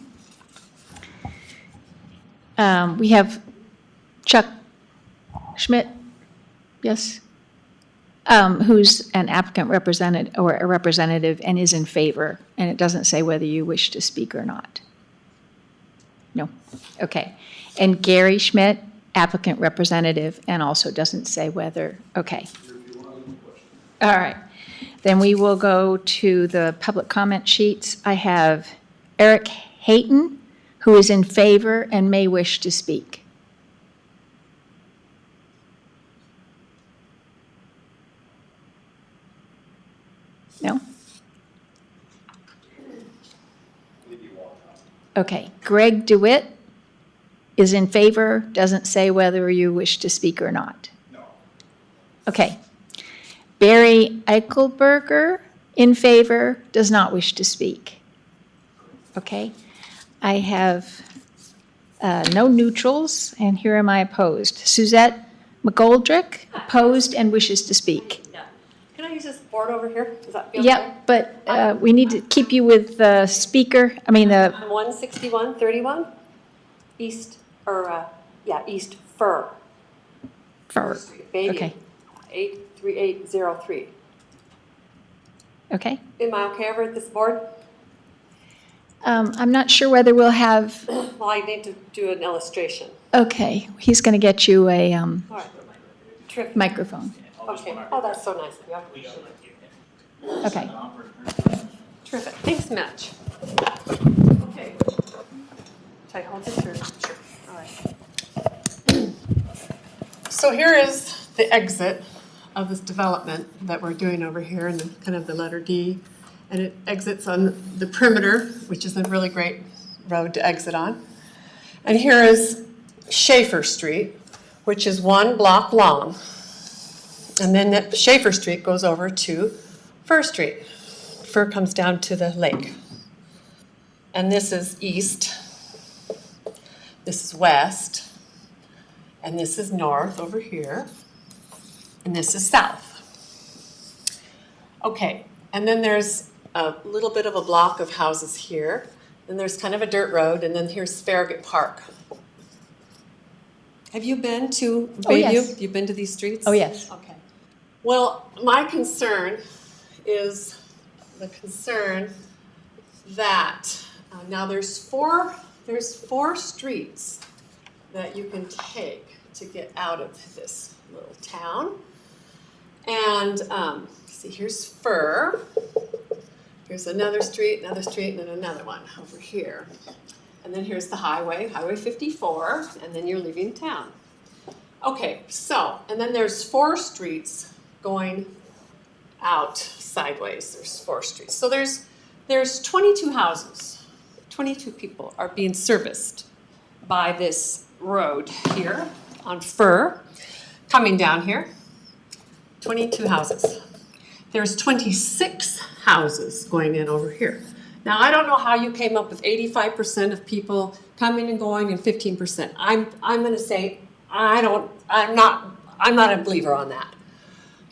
We have Chuck Schmidt, yes, who's an applicant representative or a representative and is in favor, and it doesn't say whether you wish to speak or not. No, okay. And Gary Schmidt, applicant representative, and also doesn't say whether, okay. All right, then we will go to the public comment sheets. I have Eric Hayton, who is in favor and may wish to speak. No? Okay, Greg DeWitt is in favor, doesn't say whether you wish to speak or not. No. Okay. Barry Eichelberger, in favor, does not wish to speak. Okay. I have no neutrals, and here am I opposed. Suzette McGoldrick, opposed and wishes to speak. Yeah. Can I use this board over here? Does that feel okay? Yep, but we need to keep you with the speaker, I'm 16131, East Fur. for, Bayview, okay, 83803. okay. Am I okay over at this board? I'm not sure whether we'll have, Well, I need to do an illustration. okay, he's going to get you a All right. Terrific. microphone. Okay. Oh, that's so nice of you. I appreciate it. Okay. Terrific. Thanks much. Okay. Should I hold this or? Sure. All right. So here is the exit of this development that we're doing over here, and kind of the letter D. And it exits on the perimeter, which is a really great road to exit on. And here is Schaefer Street, which is 1 block long. And then that Schaefer Street goes over to Fur Street. Fur comes down to the lake. And this is east, this is west, and this is north over here, and this is south. Okay, and then there's a little bit of a block of houses here, then there's kind of a dirt road, and then here's Farragut Park. Have you been to Bayview? Oh, yes. You've been to these streets? Oh, yes. Okay. Well, my concern is the concern that now there's four streets that you can take to get out of this little town. And see, here's Fur. Here's another street, and then another one over here. And then here's the highway, Highway 54, and then you're leaving town. Okay, so, and then there's 4 streets going out sideways. There's 4 streets. So there's 22 houses. 22 people are being serviced by this road here on Fur, coming down here. 22 houses. There's 26 houses going in over here. Now, I don't know how you came up with 85% of people coming and going and 15%. I'm going to say I'm not a believer on that.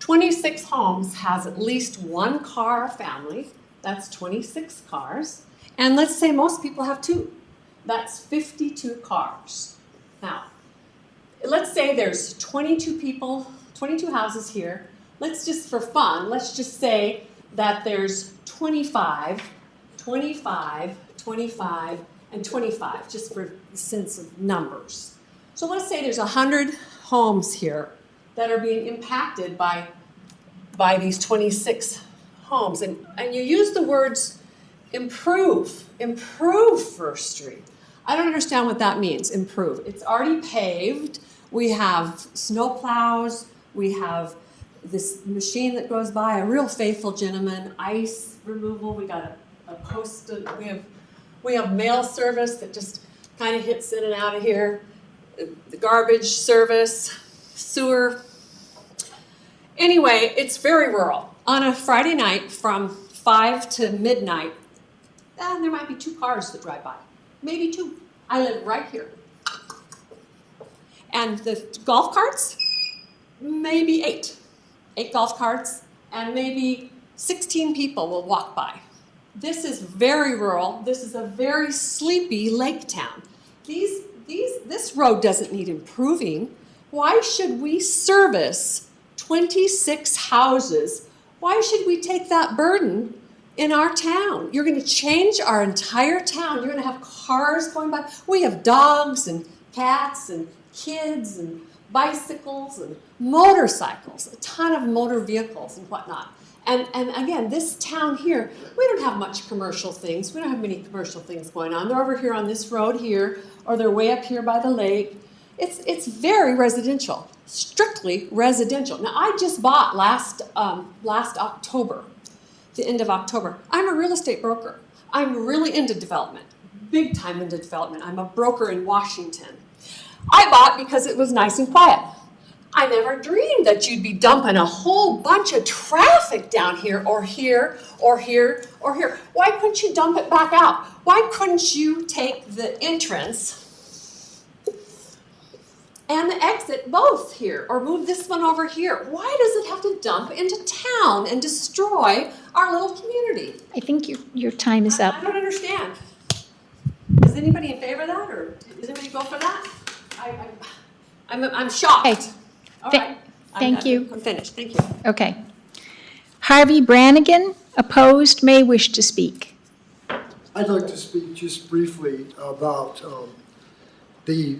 26 homes has at least 1 car family. That's 26 cars. And let's say most people have 2. That's 52 cars. Now, let's say there's 22 people, 22 houses here. Let's just, for fun, let's just say that there's 25, 25, 25, and 25, just for the sense of numbers. So let's say there's 100 homes here that are being impacted by these 26 homes. And you use the words improve First Street. I don't understand what that means, improve. It's already paved. We have snow plows. We have this machine that goes by, a real faithful gentleman, ice removal. We got a post, we have mail service that just kind of hits in and out of here. The garbage service, sewer. Anyway, it's very rural. On a Friday night from 5 to midnight, there might be 2 cars that drive by. Maybe 2. I live right here. And the golf carts, maybe 8. 8 golf carts, and maybe 16 people will walk by. This is very rural. This is a very sleepy lake town. This road doesn't need improving. Why should we service 26 houses? Why should we take that burden in our town? You're going to change our entire town. You're going to have cars going by. We have dogs and cats and kids and bicycles and motorcycles, a ton of motor vehicles and whatnot. And again, this town here, we don't have much commercial things. We don't have many commercial things going on. They're over here on this road here, or they're way up here by the lake. It's very residential, strictly residential. Now, I just bought last October, the end of October. I'm a real estate broker. I'm really into development, big time into development. I'm a broker in Washington. I bought because it was nice and quiet. I never dreamed that you'd be dumping a whole bunch of traffic down here or here or here or here. Why couldn't you dump it back out? Why couldn't you take the entrance and the exit both here or move this one over here? Why does it have to dump into town and destroy our little community? I think your time is up. I don't understand. Is anybody in favor of that, or does anybody go for that? I'm shocked. Okay. All Th- right. thank you. I'm finished. Thank you. Okay. Harvey Brannigan, opposed, may wish to speak. I'd like to speak just briefly about the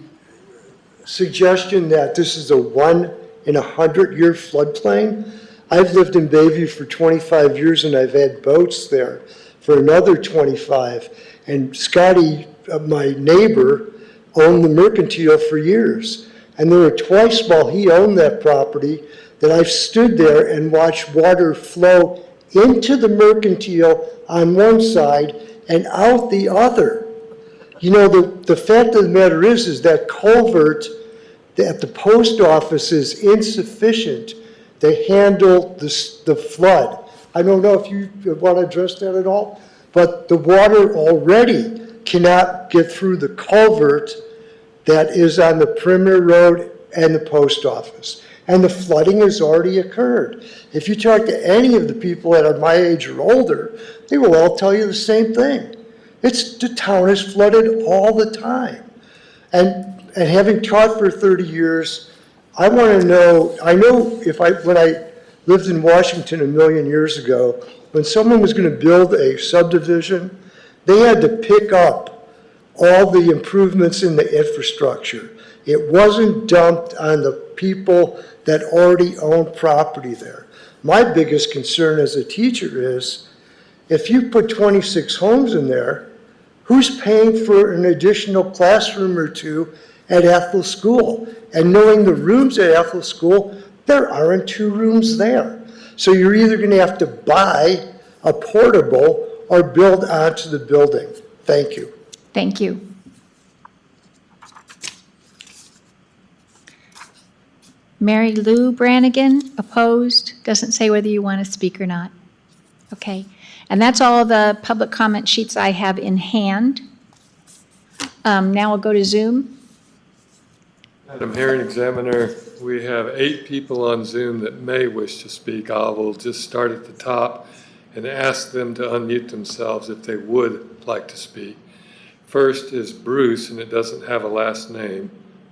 suggestion that this is a 1-in-100-year floodplain. I've lived in Bayview for 25 years and I've had boats there for another 25. And Scotty, my neighbor, owned the Mercantile for years. And there were twice while he owned that property that I've stood there and watched water flow into the Mercantile on one side and out the other. You know, the fact of the matter is that culvert at the post office is insufficient to handle the flood. I don't know if you want to address that at all, but the water already cannot get through the culvert that is on the perimeter road and the post office. And the flooding has already occurred. If you talk to any of the people that are my age or older, they will all tell you the same thing. The town is flooded all the time. And having taught for 30 years, I want to know, I know when I lived in Washington a million years ago. When someone was going to build a subdivision, they had to pick up all the improvements in the infrastructure. It wasn't dumped on the people that already own property there. My biggest concern as a teacher is, if you put 26 homes in there, who's paying for an additional classroom or two at Ethel School? And knowing the rooms at Ethel School, there aren't 2 rooms there. So you're either going to have to buy a portable or build onto the building. Thank you. Thank you. Mary Lou Brannigan, opposed. Doesn't say whether you want to speak or not. Okay. And that's all the public comment sheets I have in hand. Now we'll go to Zoom. Madam Hearing Examiner, we have 8 people on Zoom that may wish to speak. I will just start at the top and ask them to unmute themselves if they would like to speak. First is Bruce, and it doesn't have a last name.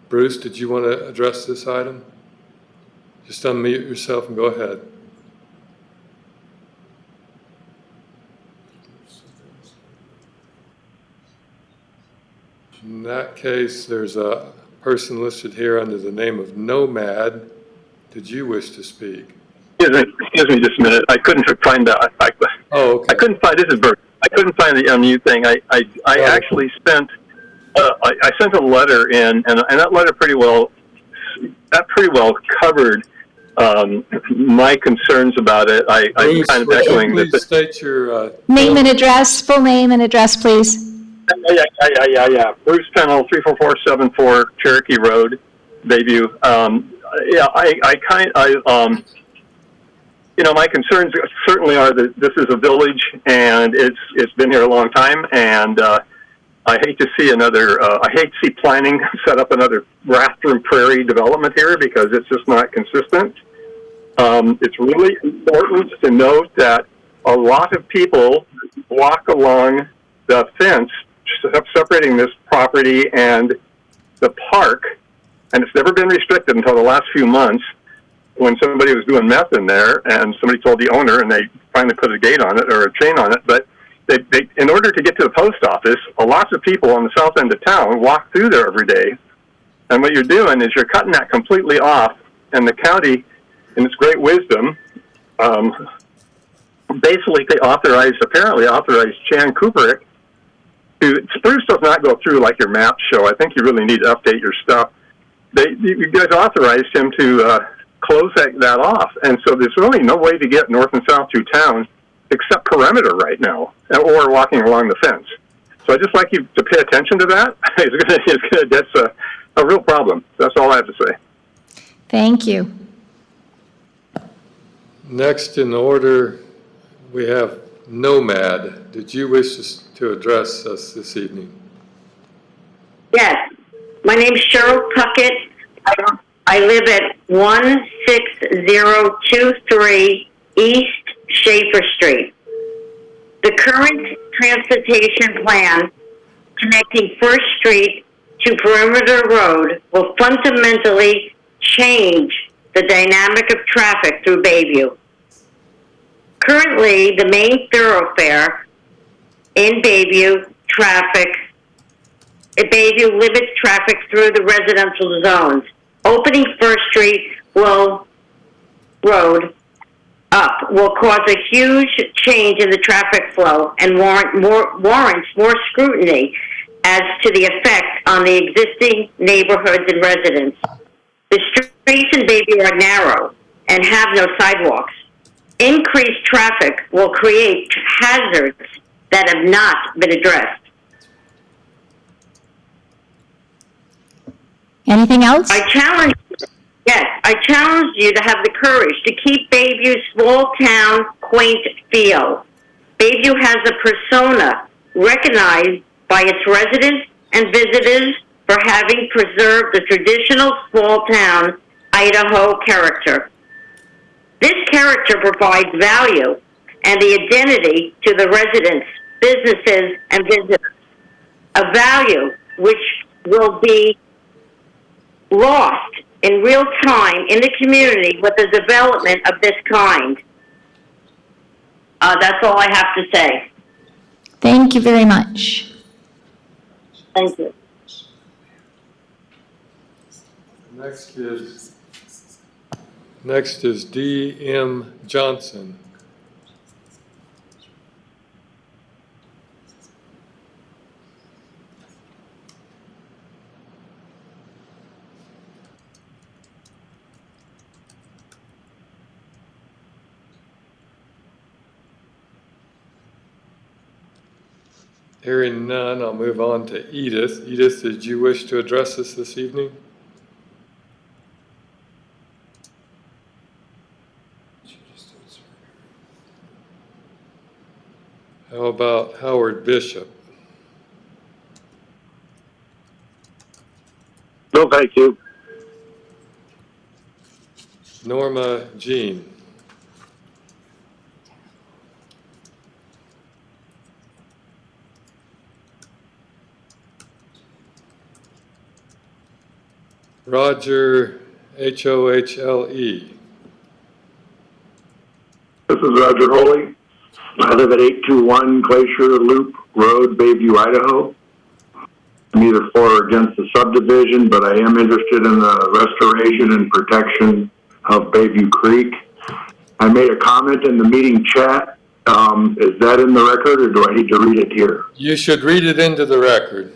Bruce, did you want to address this item? Just unmute yourself and go ahead. In that case, there's a person listed here under the name of Nomad. Did you wish to speak? Excuse me just a minute. I couldn't find that. Okay. I couldn't find, this is Bert. I couldn't find the unmute thing. I actually spent, I sent a letter in, and that letter pretty well covered my concerns about it. I'm kind of echoing this. Please state your Name and address, full name and address, please. Yeah. Bruce Pennell, 34474 Cherokee Road, Bayview. My concerns certainly are that this is a village and it's been here a long time, and I hate to see planning set up another Rathdrum Prairie development here because it's just not consistent. It's really important to note that a lot of people walk along the fence separating this property and the park, and it's never been restricted until the last few months when somebody was doing meth in there and somebody told the owner and they finally put a gate on it or a chain on it. But they in order to get to the post office, lots of people on the south end of town walk through there every day. And what you're doing is you're cutting that completely off, and the county, in its great wisdom, basically apparently authorized Chan Kubrick to, spruce does not go through like your maps show. I think you really need to update your stuff. You guys authorized him to close that off. And so there's really no way to get north and south through town except perimeter right now, or walking along the fence. So I'd just like you to pay attention to that. That's a real problem. That's all I have to say. Thank you. Next in order, we have Nomad. Did you wish to address us this evening? Yes. My name's Cheryl Puckett. I live at 16023 East Schaefer Street. The current transportation plan connecting First Street to Perimeter Road will fundamentally change the dynamic of traffic through Bayview. Currently, the main thoroughfare in Bayview limits traffic through the residential zones. Opening First Street Road up will cause a huge change in the traffic flow and warrants more scrutiny as to the effect on the existing neighborhoods and residents. The streets in Bayview are narrow and have no sidewalks. Increased traffic will create hazards that have not been addressed. Anything else? I challenge you to have the courage to keep Bayview's small town quaint feel. Bayview has a persona recognized by its residents and visitors for having preserved the traditional small town Idaho character. This character provides value and the identity to the residents, businesses, and visitors. A value which will be lost in real time in the community with a development of this kind. That's all I have to say. Thank you very much. Thank you. Next is D.M. Johnson. Hearing none, I'll move on to Edith. Edith, did you wish to address us this evening? How about Howard Bishop? No, thank you. Norma Jean? Roger Hohle? This is Roger Holy. I live at 821 Glacier Loop Road, Bayview, Idaho. I'm either for or against the subdivision, but I am interested in the restoration and protection of Bayview Creek. I made a comment in the meeting chat. Is that in the record, or do I need to read it here? You should read it into the record.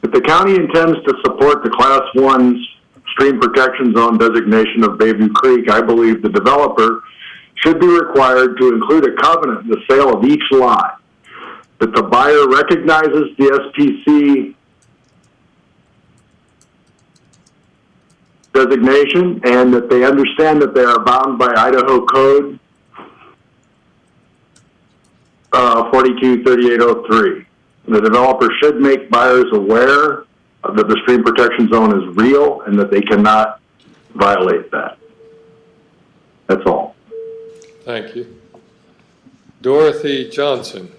If the county intends to support the Class 1 stream protection zone designation of Bayview Creek, I believe the developer should be required to include a covenant in the sale of each lot, that the buyer recognizes the SPC designation and that they understand that they are bound by Idaho Code 423803. The developer should make buyers aware that the stream protection zone is real and that they cannot violate that. That's all. Thank you. Dorothy Johnson?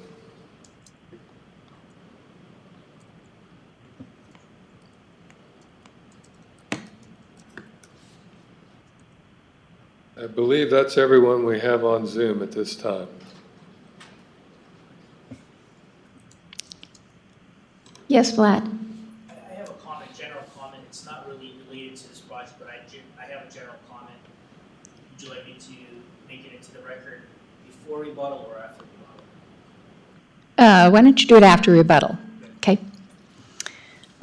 I believe that's everyone we have on Zoom at this time. Yes, Vlad? I have a comment, general comment. It's not really related to this project, but I have a general comment. Would you like me to make it into the record before rebuttal or after rebuttal? Why don't you do it after rebuttal? Okay.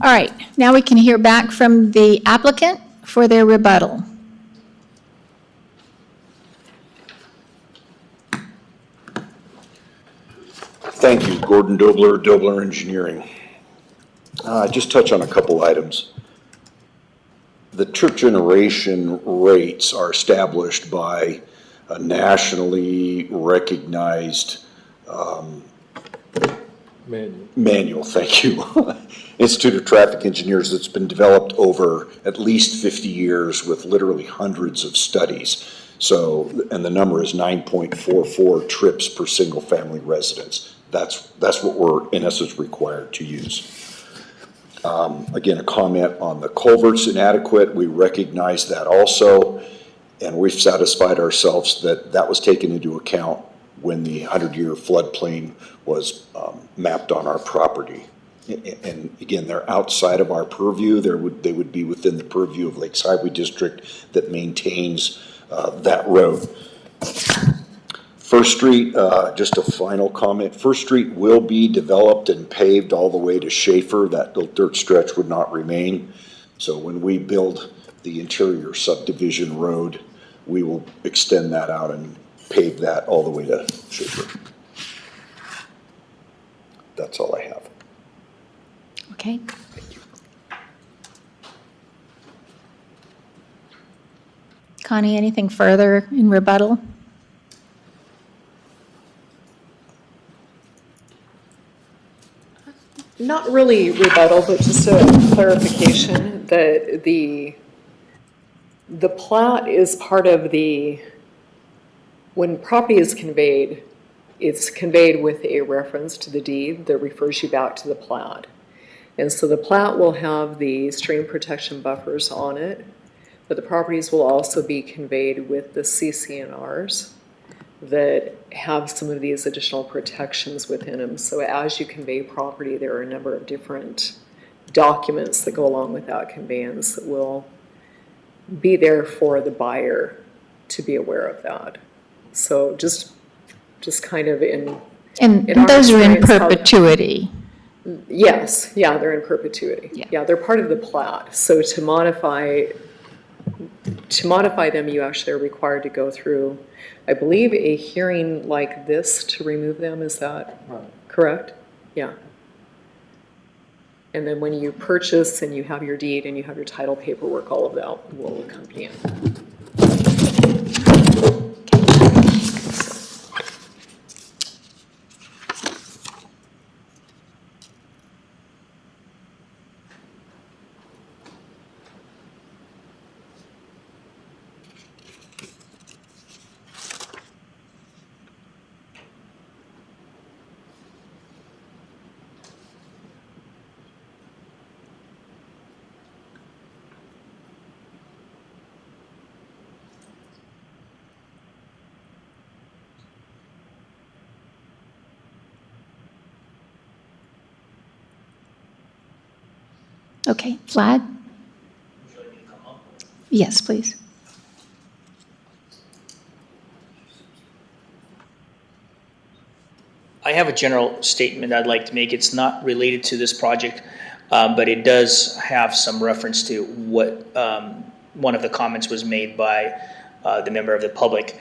All right, now we can hear back from the applicant for their rebuttal. Thank you, Gordon Dobler, Dobler Engineering. Just touch on a couple items. The trip generation rates are established by a nationally recognized manual, thank you, Institute of Traffic Engineers, that's been developed over at least 50 years with literally hundreds of studies. So, and the number is 9.44 trips per single family residence. That's what we're in essence required to use. Again, a comment on the culverts inadequate. We recognize that also, and we've satisfied ourselves that that was taken into account when the 100-year floodplain was mapped on our property. And again, they're outside of our purview. They would be within the purview of Lakes Highway District that maintains that road. First Street, just a final comment. First Street will be developed and paved all the way to Schaefer. That little dirt stretch would not remain. So when we build the interior subdivision road, we will extend that out and pave that all the way to Schaefer. That's all I have. Okay. Connie, anything further in rebuttal? Not really rebuttal, but just a clarification that the plat is part of when property is conveyed, it's conveyed with a reference to the deed that refers you back to the plat. And so the plat will have the stream protection buffers on it, but the properties will also be conveyed with the CCNRs that have some of these additional protections within them. So as you convey property, there are a number of different documents that go along with that conveyance that will be there for the buyer to be aware of that. So just kind of And in our those are in experience, how- perpetuity. Yes, yeah, they're in perpetuity. Yeah. Yeah, they're part of the plat. So to modify them, you actually are required to go through, I believe, a hearing like this to remove them. Is that correct? Yeah. And then when you purchase and you have your deed and you have your title paperwork, all of that will accompany it. Okay, Vlad? Yes, please. I have a general statement I'd like to make. It's not related to this project, but it does have some reference to what one of the comments was made by the member of the public.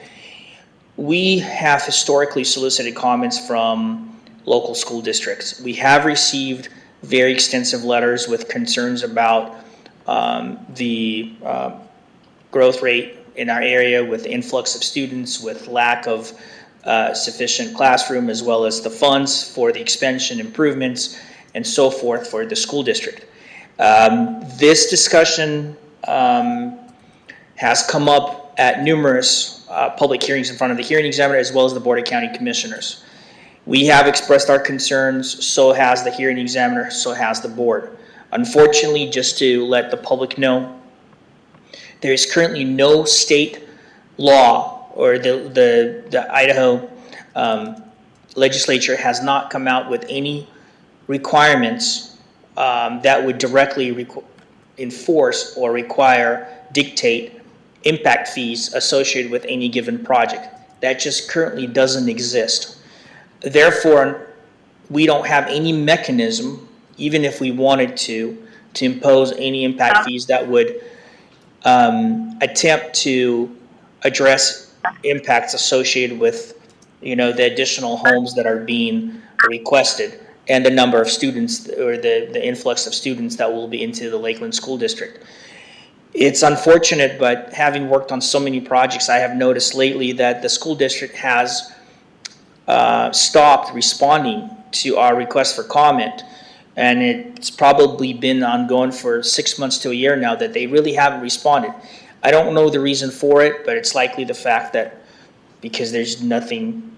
We have historically solicited comments from local school districts. We have received very extensive letters with concerns about the growth rate in our area, with influx of students, with lack of sufficient classroom, as well as the funds for the expansion improvements and so forth for the school district. This discussion has come up at numerous public hearings in front of the hearing examiner as well as the Board of County Commissioners. We have expressed our concerns, so has the hearing examiner, so has the board. Unfortunately, just to let the public know, there is currently no state law, or the Idaho legislature has not come out with any requirements that would directly enforce or dictate impact fees associated with any given project. That just currently doesn't exist. Therefore, we don't have any mechanism, even if we wanted to impose any impact fees that would attempt to address impacts associated with, the additional homes that are being requested and the number of students, or the influx of students that will be into the Lakeland School District. It's unfortunate, but having worked on so many projects, I have noticed lately that the school district has stopped responding to our request for comment. And it's probably been ongoing for 6 months to a year now that they really haven't responded. I don't know the reason for it, but it's likely the fact that because there's nothing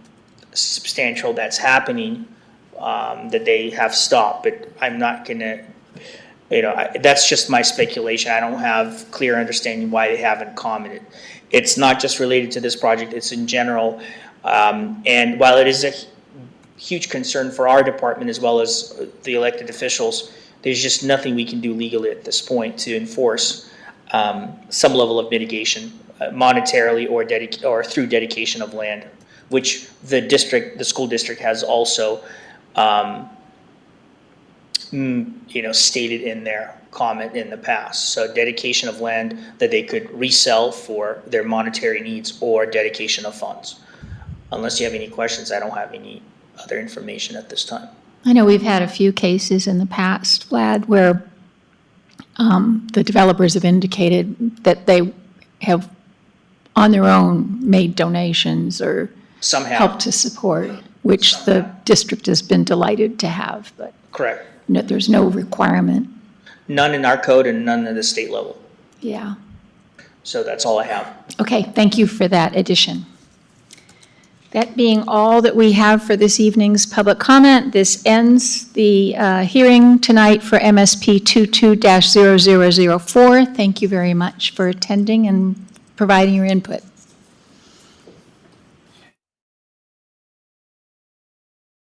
substantial that's happening, that they have stopped. But I'm not gonna, that's just my speculation. I don't have clear understanding why they haven't commented. It's not just related to this project, it's in general. And while it is a huge concern for our department as well as the elected officials, there's just nothing we can do legally at this point to enforce some level of mitigation, monetarily or through dedication of land, which the school district has also stated in their comment in the past. So dedication of land that they could resell for their monetary needs, or dedication of funds. Unless you have any questions, I don't have any other information at this time. I know we've had a few cases in the past, Vlad, where the developers have indicated that they have on their own made donations or Some have. helped to support, which the district has been delighted to have, but Correct. there's no requirement. None in our code and none at the state level. Yeah. So that's all I have. Okay, thank you for that addition. That being all that we have for this evening's public comment, this ends the hearing tonight for MSP 22-0004. Thank you very much for attending and providing your input.